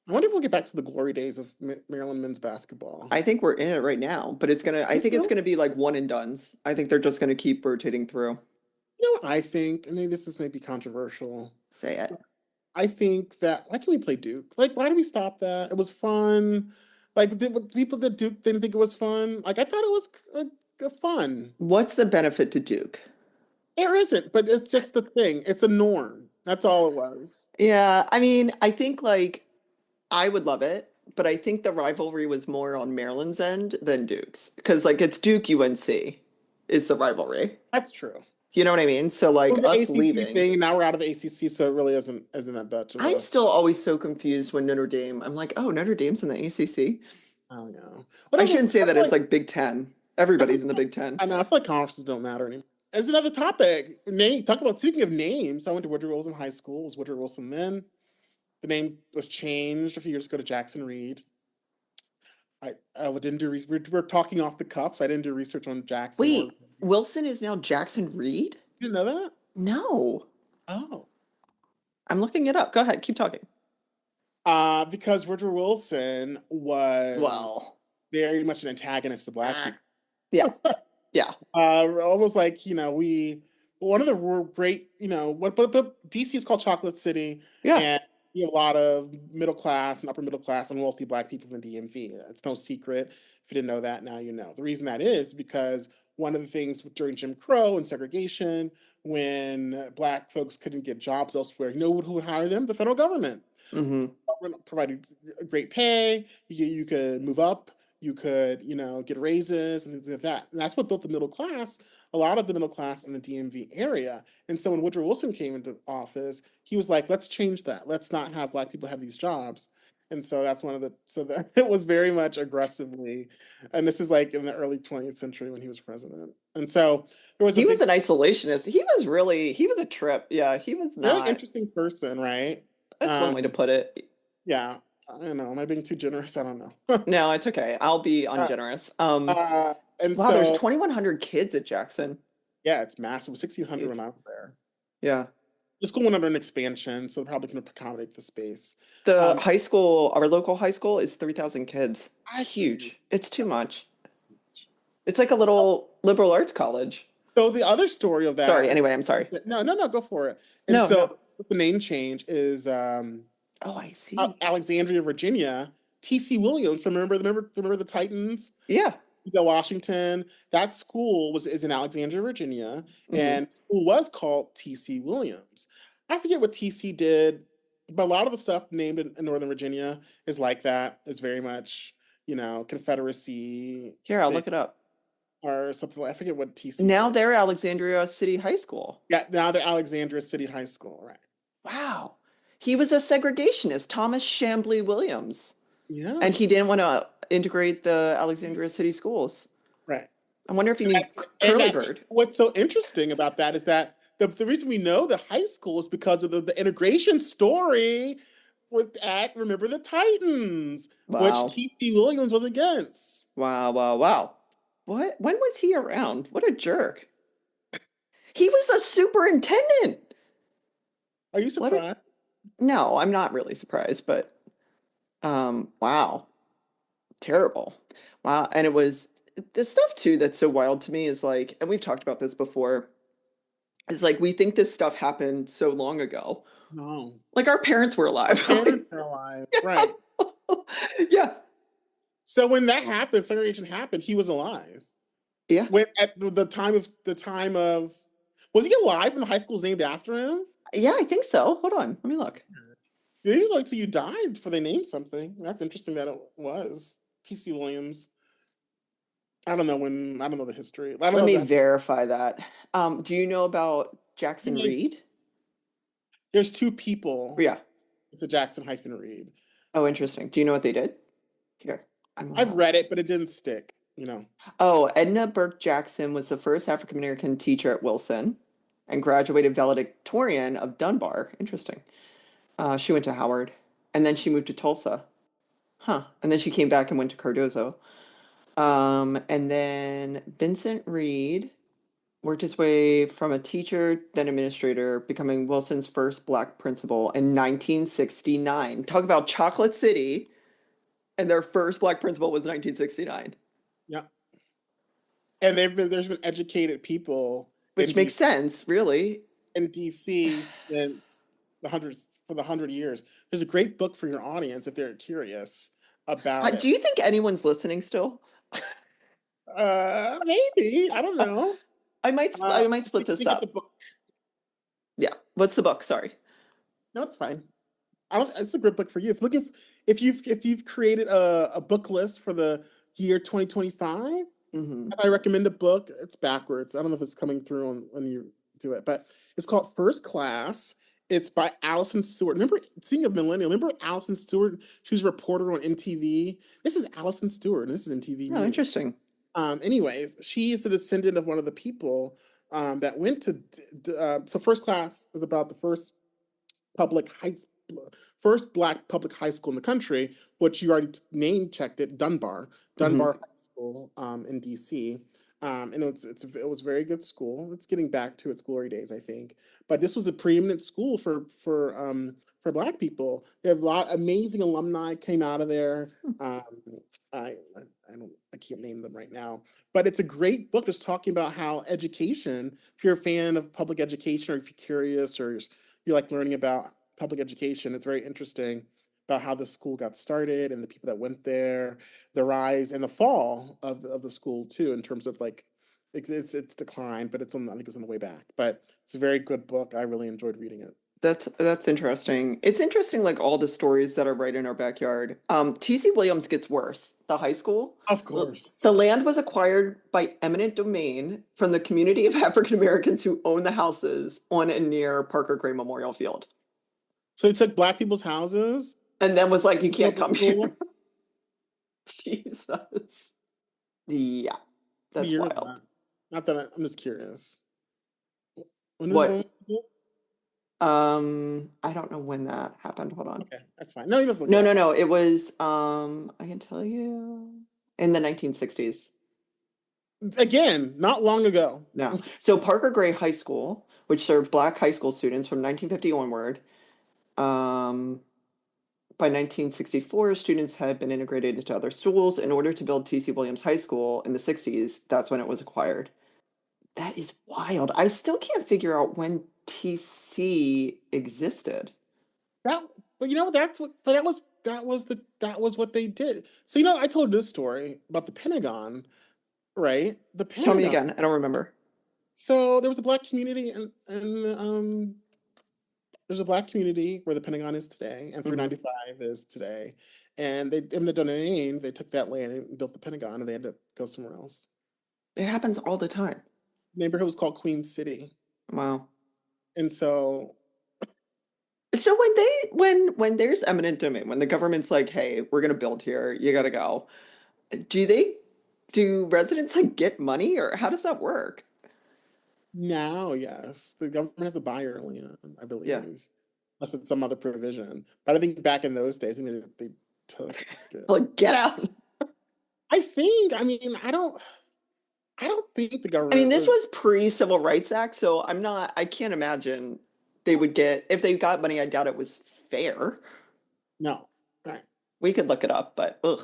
I wonder if we'll get back to the glory days of Maryland men's basketball. I think we're in it right now, but I think it's gonna be like one and dones. I think they're just gonna keep rotating through. You know what I think? I mean, this is maybe controversial. Say it. I think that why can we play Duke? Like, why do we stop that? It was fun. Like, people that Duke didn't think it was fun. Like, I thought it was fun. What's the benefit to Duke? There isn't, but it's just the thing. It's a norm. That's all it was. Yeah, I mean, I think like I would love it, but I think the rivalry was more on Maryland's end than Duke's. Because like it's Duke UNC is the rivalry. That's true. You know what I mean? So It like was the us ACC leaving. thing, and now we're out of the ACC, so it really isn't that much of I'm a. still always so confused when Notre Dame. I'm like, oh, Notre Dame's in the ACC. I don't know. I Whatever. shouldn't say I that feel it's like like Big Ten. I feel Everybody's in the Big Ten. I know. I feel like conferences don't matter anymore. As another topic, name. Talk about speaking of names. I went to Woodrow Wilson High School. It was Woodrow Wilson then. The name was changed a few years ago to Jackson Reed. I didn't do. We're talking off the cuff, so I didn't do research on Jackson or. Wait, Wilson is now Jackson Reed? You didn't know that? No. Oh. I'm looking it up. Go ahead, keep talking. Because Woodrow Wilson was Well, very much an antagonist to black people. yeah, yeah. Almost like one of the great but DC is called Chocolate City, Yeah. and you have a lot of middle class and upper middle class and wealthy black people in DMV. It's no secret. If you didn't know that, now you know. The reason that is because one of the things during Jim Crow and segregation, when black folks couldn't get jobs elsewhere, you know who would hire them? The federal government. Mm-hmm. Provided great pay. You could move up. You could, get raises and things like that. And that's what built the middle class, a lot of the middle class in the DMV area. And so when Woodrow Wilson came into office, he was like, let's change that. Let's not have black people have these jobs. And so that's so that it was very much aggressively, and this is like in the early 20th century when he was president. And so there was a He was big, an isolationist. He was a trip. Yeah, he was very not. interesting person, right? That's one way to put it. Yeah, I don't know. Am I being too generous? I don't know. No, it's okay. I'll be Uh, ungenerous. and Wow, there's so 2,100 kids at Jackson. yeah, it's massive. It was 1,600 Huge. when I was there. Yeah. The school went under an expansion, so probably can accommodate the space. The Um, high school, our local high school, is 3,000 kids. It's I think huge. It's too much. It's like a little liberal arts college. so. The other story of Sorry, that, anyway, I'm sorry. no, no, no, go for it. And No, no. so the name change is Oh, I see. Alexandria, Virginia. T.C. Williams, remember the Titans? Yeah. Washington. That school is in Alexandria, Virginia, Hmm. and the school was called T.C. Williams. I forget what T.C. did, but a lot of the stuff named in Northern Virginia is like that. Is very much Confederacy Here, I'll thing look it up. or something. I forget what T.C. Now did. they're Alexandria City High School. Yeah, now they're Alexandria City High School, right? Wow. He was a segregationist, Thomas Chambly Williams. Yeah, And he didn't want to integrate the Alexandria City schools. right. I wonder if he knew And Curly Bird. what's so interesting about that is that the reason we know the high school is because of the integration story Remember the Titans, which Wow. T.C. Williams was against. Wow, wow, wow. What? When was he around? What a jerk. He was a superintendent. Are you What a, surprised? no, I'm not really surprised, but wow. Terrible. Wow. And it was the stuff too that's so wild to me is like, and we've talked about this before, is like we think this stuff happened so long ago. No. Like our parents were Our alive. parents are alive. Right. Yeah. So when that happened, segregation happened, he was alive. Yeah. When at the time of was he alive when the high school was named after him? Yeah, I think so. Hold on. Let me look. It was like till you died before they named something. That's interesting that it was. T.C. Williams. I don't know the history. I don't Let know me that. verify that. Do you know about Jackson Reed? There's two people. Yeah. It's a Jackson hyphen Reed. Oh, interesting. Do you know what they did? Here. I've read it, but it didn't stick. Oh, Edna Burke Jackson was the first African American teacher at Wilson and graduated valedictorian of Dunbar. Interesting. She went to Howard and then she moved to Tulsa. Huh. And then she came back and went to Cardozo. And then Vincent Reed worked his way from a teacher, then administrator, becoming Wilson's first black principal in 1969. Talk about Chocolate City, and their first black principal was 1969. Yeah. And there's been educated people Which makes sense, really. in DC since for the 100 years. There's a great book for your audience if they're curious about Do it. you think anyone's listening still? Maybe. I don't know. I might I split think this get the up. book. Yeah. What's the book? Sorry. No, it's fine. I don't. It's a great book for you. If you've created a book list for the year 2025, Hmm. I recommend a book. It's backwards. I don't know if it's coming through when you do it, but it's called First Class. It's by Allison Stewart. Remember, speaking of millennial, remember Allison Stewart? She was a reporter on NTV. This is Allison Stewart, and this is NTV Oh, News. interesting. Anyways, she's the descendant of one of the people that went to. So First Class is about the public high first black public high school in the country, which you already name checked it, Hmm. Dunbar High School in DC. And it was a very good school. It's getting back to its glory days, I think. But this was a preeminent school for black people. They have a lot amazing alumni came out of there. Um, I can't name them right now, but it's a great book just talking about how education. If you're a fan of public education, or if you're curious, or you like learning about public education, it's very interesting about how the school got started and the people that went there, the rise and the fall of the school too, in terms of like it's declined, but I think it's on the way back. But it's a very good book. I really enjoyed reading it. That's interesting. It's interesting, like all the stories that are right in our backyard. T.C. Williams gets worse. The high school, Of the, course. the land was acquired by eminent domain from the community of African Americans who own the houses on and near Parker Gray Memorial Field, So they took black people's houses, and then was like, "You built can't the come here." school. Jesus. Yeah, What that's year is that? wild. Not that I'm just curious. When What? was it? I don't know when that happened. Hold on. Okay, that's fine. No, you don't have to look it No, no, up. no. It was I can tell you in the 1960s. Again, not long ago. No. So Parker Gray High School, which served black high school students from 1950 onward, um, by 1964, students had been integrated into other schools. In order to build T.C. Williams High School in the 60s, that's when it was acquired. That is wild. I still can't figure out when TC existed. That, but you know, that's what, but that was what they did. So, I told this story about the Pentagon, right? The Tell me Pentagon. again. I don't remember. So there was a black community and there's a black community where the Pentagon is today and Hmm. 395 is today. And they, in the domain, they took that land and built the Pentagon and they had to go somewhere else. It happens all the time. The neighborhood was called Queen City. Wow. And so So when there's eminent domain, when the government's like, "Hey, we're gonna build here, you gotta go," do they do residents like get money or how does that work? now, yes, the government has to buy your land, I Yeah. believe, unless it's some other provision. But I think back in those days, I think they took it. Like get out. I don't think the I mean, government this was, was pre-Civil Rights Act, so I can't imagine they would get, if they got money, I doubt it was fair. no. Right. We could look it up, but ugh.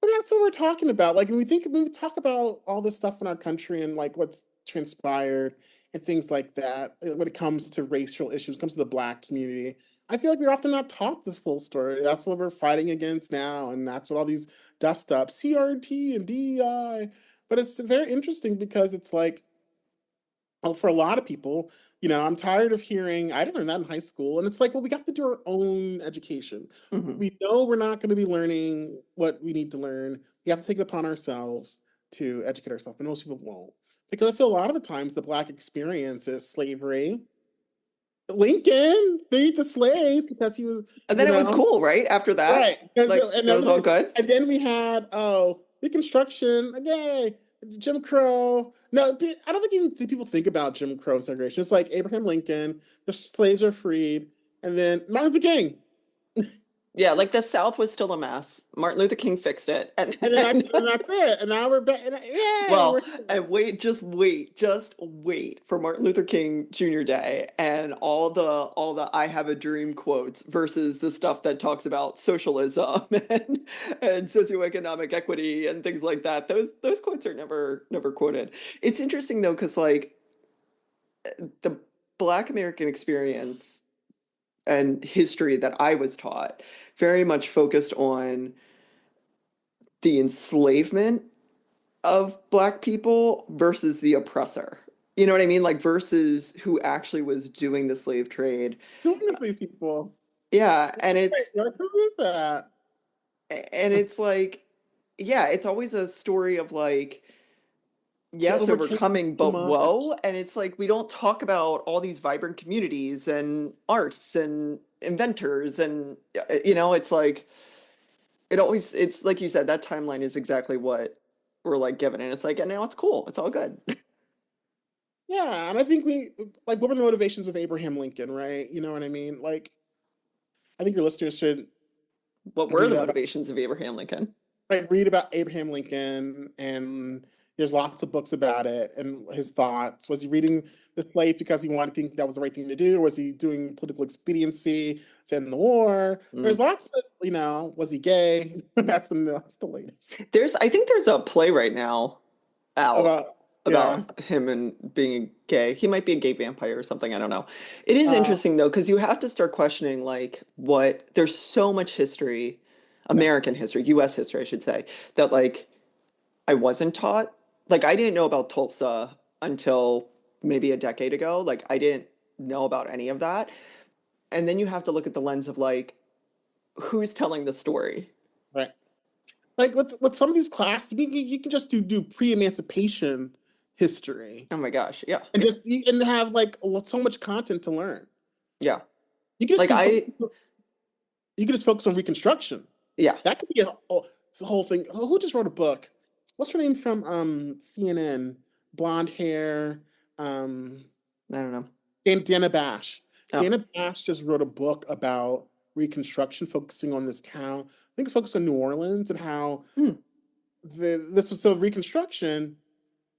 But that's what we're talking about. Like when we talk about all this stuff in our country and like what's transpired and things like that, when it comes to racial issues, comes to the black community, I feel like we're often not taught this full story. That's what we're fighting against now, and that's what all these dust ups, CRT and DEI. But it's very interesting because it's like, oh, for a lot of people, I'm tired of hearing, I didn't learn that in high school. And it's like, well, we have to do our own education. Mhm. We know we're not going to be learning what we need to learn. We have to take it upon ourselves to educate ourselves. But most people won't. Because I feel a lot of the times the Black experience is slavery. Lincoln freed the slaves because he was, And then you it was know, cool, right? After that, right. Because like it was all good. and then we had Reconstruction, yay, Jim Crow. No, I don't think even people think about Jim Crow segregation. It's like Abraham Lincoln, the slaves are freed, and then Martin Luther King, Yeah, like the South was still a mess. Martin Luther King fixed it, and and then then that's it. And now we're back. Yay, well, we're and just wait for Martin Luther King Jr. Day and all the I have a dream quotes versus the stuff that talks about socialism and socioeconomic equity and things like that. Those quotes are never quoted. It's interesting though, because like the Black American experience and history that I was taught very much focused on the enslavement of Black people versus the oppressor. You know what I mean? Like versus who actually was doing the slave trade. Still miss these people. Yeah, and Wait, like, who is that? it's like, yeah, it's always a story of like, They yes, overcame overcoming, so but much. whoa. And it's like we don't talk about all these vibrant communities and arts and inventors and it's like it's like you said, that timeline is exactly what we're like given. And it's like, and now it's cool. It's all good. Yeah, and I think we like what were the motivations of Abraham Lincoln, right? You know what I mean? Like, I think your listeners should What were read the about motivations of Abraham Lincoln? read about Abraham Lincoln, and there's lots of books about it and his thoughts. Was he reading The Slave because he wanted to think that was the right thing to do? Or was he doing political expediency to end the war? There's Mm. lots of, was he gay? That's the latest. I think there's a play right now out About yeah. about him and being gay. He might be a gay vampire or something. I don't know. It is Uh interesting though, because you have to start questioning like there's so much history, yeah, American history, US history, I should say, that like I wasn't taught. Like I didn't know about Tulsa until maybe a decade ago. Like I didn't know about any of that. And then you have to look at the lens of like, who's telling the story? right. Like with some of these classes, you can just do pre-emancipation history Oh my gosh. Yeah. and and have like so much content to learn. Yeah. You can just Like do you can just focus on Reconstruction. yeah, That could be a whole thing. Who just wrote a book? What's her name from CNN? Blonde hair. Um, I don't know. Dana Bash. Oh. Dana Bash just wrote a book about Reconstruction, focusing on this town. I think it's focused on New Orleans and how Hmm. this was so Reconstruction.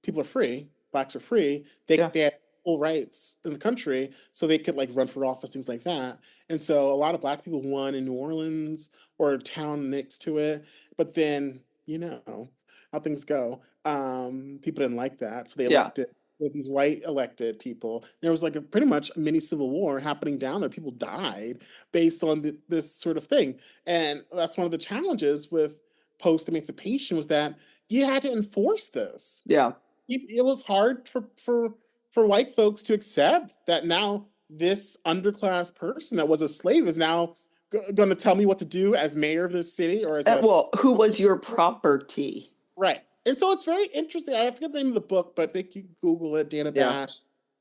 People are free, blacks are free. Yeah. They had full rights in the country, so they could like run for office, things like that. And so a lot of black people won in New Orleans or a town next to it. But then, you know how things go. People didn't like that, so they Yeah. elected with these white elected people. There was like a pretty much a mini civil war happening down there. People died based on this sort of thing, and that's one of the challenges with post emancipation was that you had to enforce this. Yeah. It was hard for white folks to accept that now this underclass person that was a slave is now going to tell me what to do as mayor of this city or as a Well, who was your property? right. And so it's very interesting. I forget the name of the book, but they can Google it. Dana Yeah. Bash,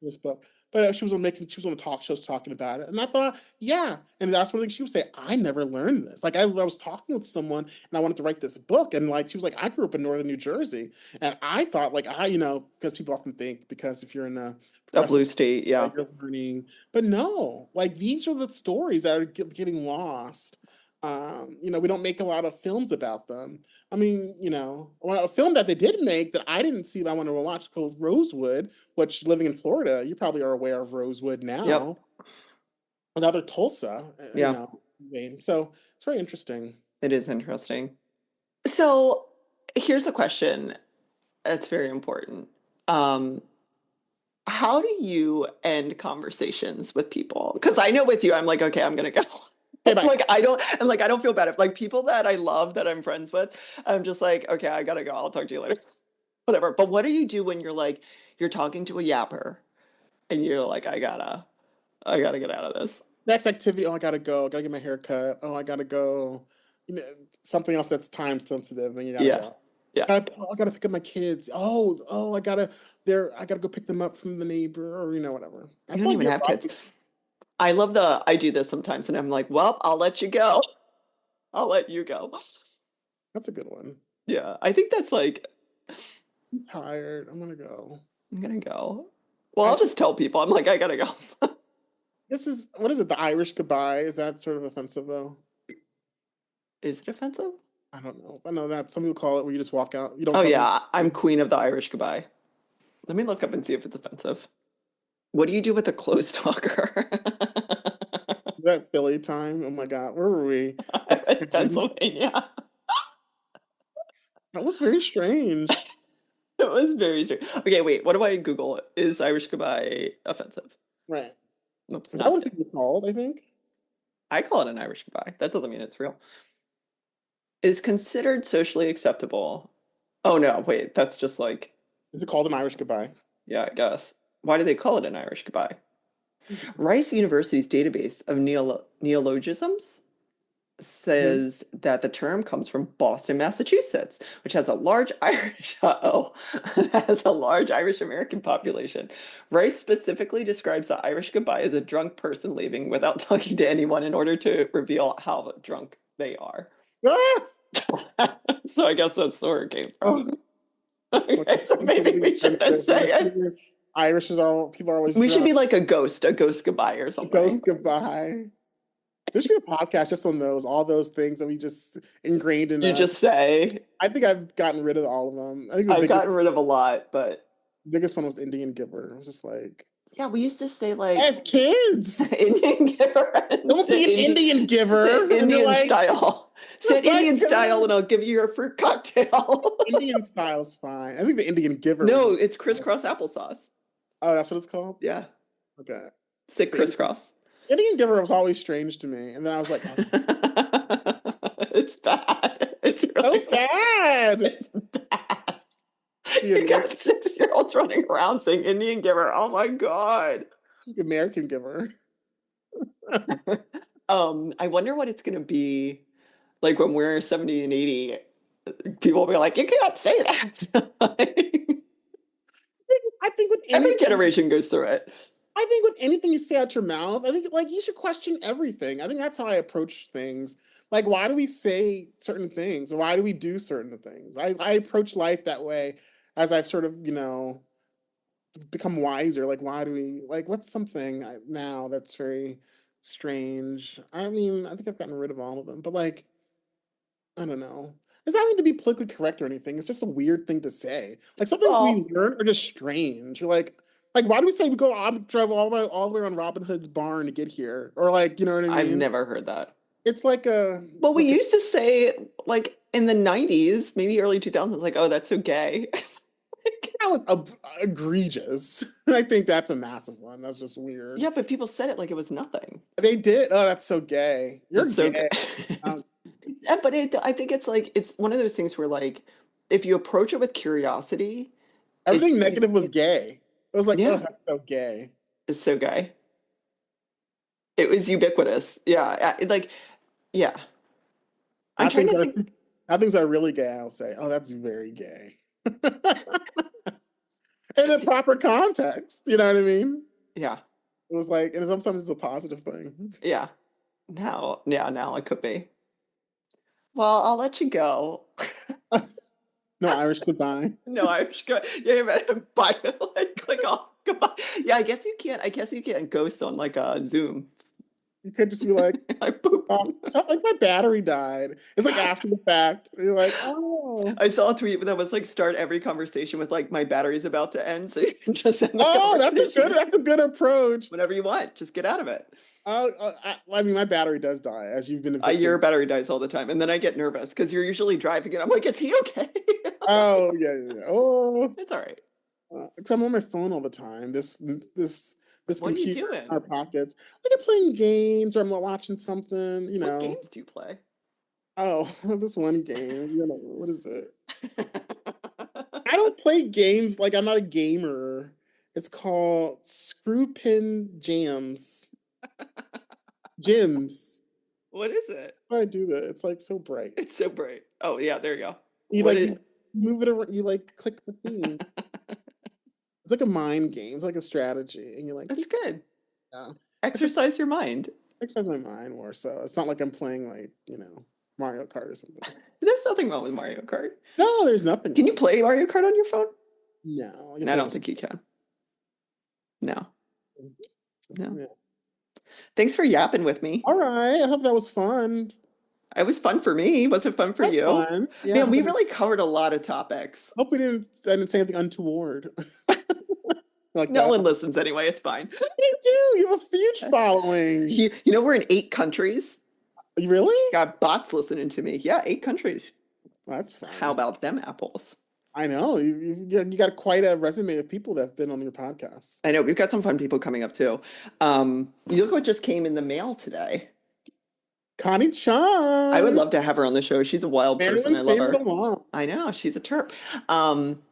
this book. But she was on the talk shows talking about it, and I thought, yeah. And that's one thing she would say. I never learned this. Like I was talking with someone, and I wanted to write this book, and like she was like, I grew up in northern New Jersey, and I thought like because people often think because if you're in a A progressive blue state. Yeah. you're learning, but no, like these are the stories that are getting lost. We don't make a lot of films about them. I mean, a film that they did make that I didn't see that I want to watch called Rosewood, which living in Florida, you probably are aware of Rosewood Yep. now. Another Tulsa, Yeah. vein. So it's very interesting. It is interesting. So here's a question that's very important. Um, how do you end conversations with people? Because I know with you, I'm like, okay, I'm gonna go. Okay, bye. Like I don't feel bad if like people that I love that I'm friends with, I'm just like, okay, I gotta go. I'll talk to you later. Whatever. But what do you do when you're talking to a yapper and you're like, I gotta get out of this. Next activity. Oh, I gotta go. Gotta get my hair cut. Oh, I gotta go. You know, something else that's time sensitive, and you gotta Yeah. go. Yeah. I gotta pick up my kids. I gotta go pick them up from the neighbor, or whatever. I You feel don't like even you're have kids. I do this sometimes and I'm like, well, I'll let you go. I'll let you go. that's a good one. Yeah. I think that's like, I'm tired. I'm gonna go. I'm gonna go. Well, I I'll should. just tell people. I'm like, I gotta go. This is what is it? The Irish goodbye? Is that sort of offensive though? Is it offensive? I don't know. I know that some people call it where you just walk out. You don't Oh tell them. yeah, I'm queen of the Irish goodbye. Let me look up and see if it's offensive. What do you do with a close talker? That Philly time. Oh my God, where were we? It's Thanksgiving. Pennsylvania. That was very strange. It was very strange. Okay, wait. What do I Google? Is Irish goodbye offensive? Right. Nope, it's Is that not. what it's called? I think. I call it an Irish goodbye. That doesn't mean it's real. Is considered socially acceptable. Oh no, wait, that's just like, Is it called an Irish goodbye? yeah, I guess. Why do they call it an Irish goodbye? Rice University's database of neologisms Mhm. says that the term comes from Boston, Massachusetts, which has a large Irish, uh-oh, has a large Irish American population. Rice specifically describes the Irish goodbye as a drunk person leaving without talking to anyone in order to reveal how drunk they are. Ah! So I guess that's where it came from. Oh, like Okay, it's so maybe completely we shouldn't offensive. say Yes, it. Irish is all people are always We should drunk. be like a ghost goodbye or something. Ghost goodbye. There should be a podcast just on those, all those things that we just ingrained in You us. just say, I think I've gotten rid of all of them. I think I've gotten rid of a lot, but biggest one was Indian Giver. It was just like yeah, we used to say like as kids. Indian giver and Don't be an Indian giver. sit And you're Indian like, style. Sit like Indian style and I'll give you your fruit cocktail. Indian style's fine. I think the Indian Giver was No, the it's crisscross applesauce. oh, that's what it's called? Yeah. Okay. Sit The crisscross. Indian Giver was always strange to me. And then I was like, oh, It's bad. It's so really bad. bad. It's bad. The You got American, 6-year-olds running around saying Indian giver. Oh my God. American Giver. I wonder what it's gonna be like when we're 70 and 80. People will be like, you can't say that. Like, I think with every anything, generation goes through it. I think with anything you say out your mouth, I think like you should question everything. I think that's how I approach things. Like, why do we say certain things? Why do we do certain things? I approach life that way as I've sort of, become wiser. Like, why do we like what's something now that's very strange? I mean, I think I've gotten rid of all of them, but like, I don't know. It's not mean to be politically correct or anything. It's just a weird thing to say. Like some things we Well, learn are just strange. You're like why do we say we go on travel all the way around Robin Hood's barn to get here? Or like, you know what I I've mean? never heard that. It's like a Well, we like a, used to say, like in the 90s, maybe early 2000s, like, oh, that's so gay. egregious. I think that's a massive one. That's just weird. Yeah, but people said it like it was nothing. They did. Oh, that's so gay. You're It's so gay. gay. Um, Yeah, but I think it's like, it's one of those things where, like, if you approach it with curiosity, it's everything easy. negative was gay. It was like, oh, Yeah, that's so gay. it's so gay. It was ubiquitous. Yeah, like, yeah. I'm Now trying things to are think. now things are really gay. I'll say, oh, that's very gay. In the proper context. You know what I mean? Yeah, It was like, and sometimes it's a positive thing. yeah. Now, yeah, now it could be. Well, I'll let you go. No Irish goodbye. No, I was going. Yeah, you better bye. Like, click off. Goodbye. Yeah, I guess you can't. I guess you can't ghost on like a Zoom. You could just be like, Like, boop. stuff like my battery died. It's like after the fact. You're like, oh, I saw a tweet that was like, start every conversation with like, my battery's about to end, so you can just end the oh, conversation that's a good approach. whenever you want. Just get out of it. Oh, I mean, my battery does die, as you've been a victim. Your battery dies all the time, and then I get nervous because you're usually driving, and I'm like, is he okay? Oh, yeah, yeah, yeah. Oh, It's all right. 'cause I'm on my phone all the time. This What are you computer in our doing? pockets. Like I'm playing games or I'm watching something, What games do you play? Oh, this one game. What is it? I don't play games like I'm not a gamer. It's called Screw Pin Jams. Gyms. What is it? Why do I do that? It's like so bright. It's so bright. Oh yeah, there you go. You What like is? you move it around, you like click the thing. It's like a mind game. It's like a strategy. And you're like, That's good. yeah. I just Exercise your mind. exercise my mind more so. It's not like I'm playing like, Mario Kart or something. There's nothing wrong with Mario Kart. No, there's nothing Can you wrong. play Mario Kart on your phone? No, No, I don't think you can. No, no. yeah. Thanks for yapping with me. All right. I hope that was fun. It was fun for me. Was it fun for That's you? fun. Yeah, Man, we really covered a lot of topics. hope I didn't say anything untoward. Like No that. one listens anyway. It's fine. You do. You have a huge following. You know, we're in 8 countries. You really? Got bots listening to me. Yeah, 8 countries. That's How fun. about them apples? I know. You got quite a resume of people that have been on your podcast. I know we've got some fun people coming up too. You look what just came in the mail today. Connie I would Chung, love to have her on the show. She's a wild person. I Maryland's love favorite her. alum. I know, she's a chirp. Um,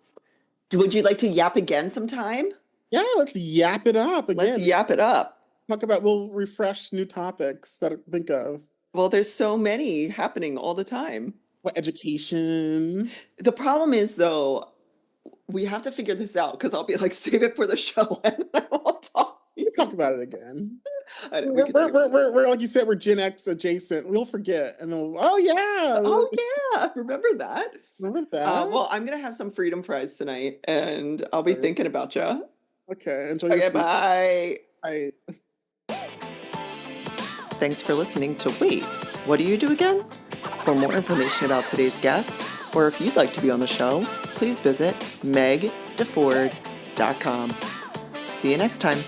would you like to yap again sometime? Yeah, let's yap it up Let's again. yap it up. We'll refresh new topics that I think of. Well, there's so many happening all the time. What education? The problem is, though, we have to figure this out because I'll be like, save it for the show and I won't talk to you. We'll talk about it again. I know, we could talk about it. We're like you said, we're Gen X adjacent. We'll forget, and then oh Oh, yeah, yeah. Remember that? remember that? Well, I'm going to have some freedom fries tonight and I'll be thinking about you. Okay, enjoy your Okay, food. bye. Bye. Thanks for listening to Wait, What Do You Do Again? For more information about today's guest, or if you'd like to be on the show, please visit megdeford.com. See you next time.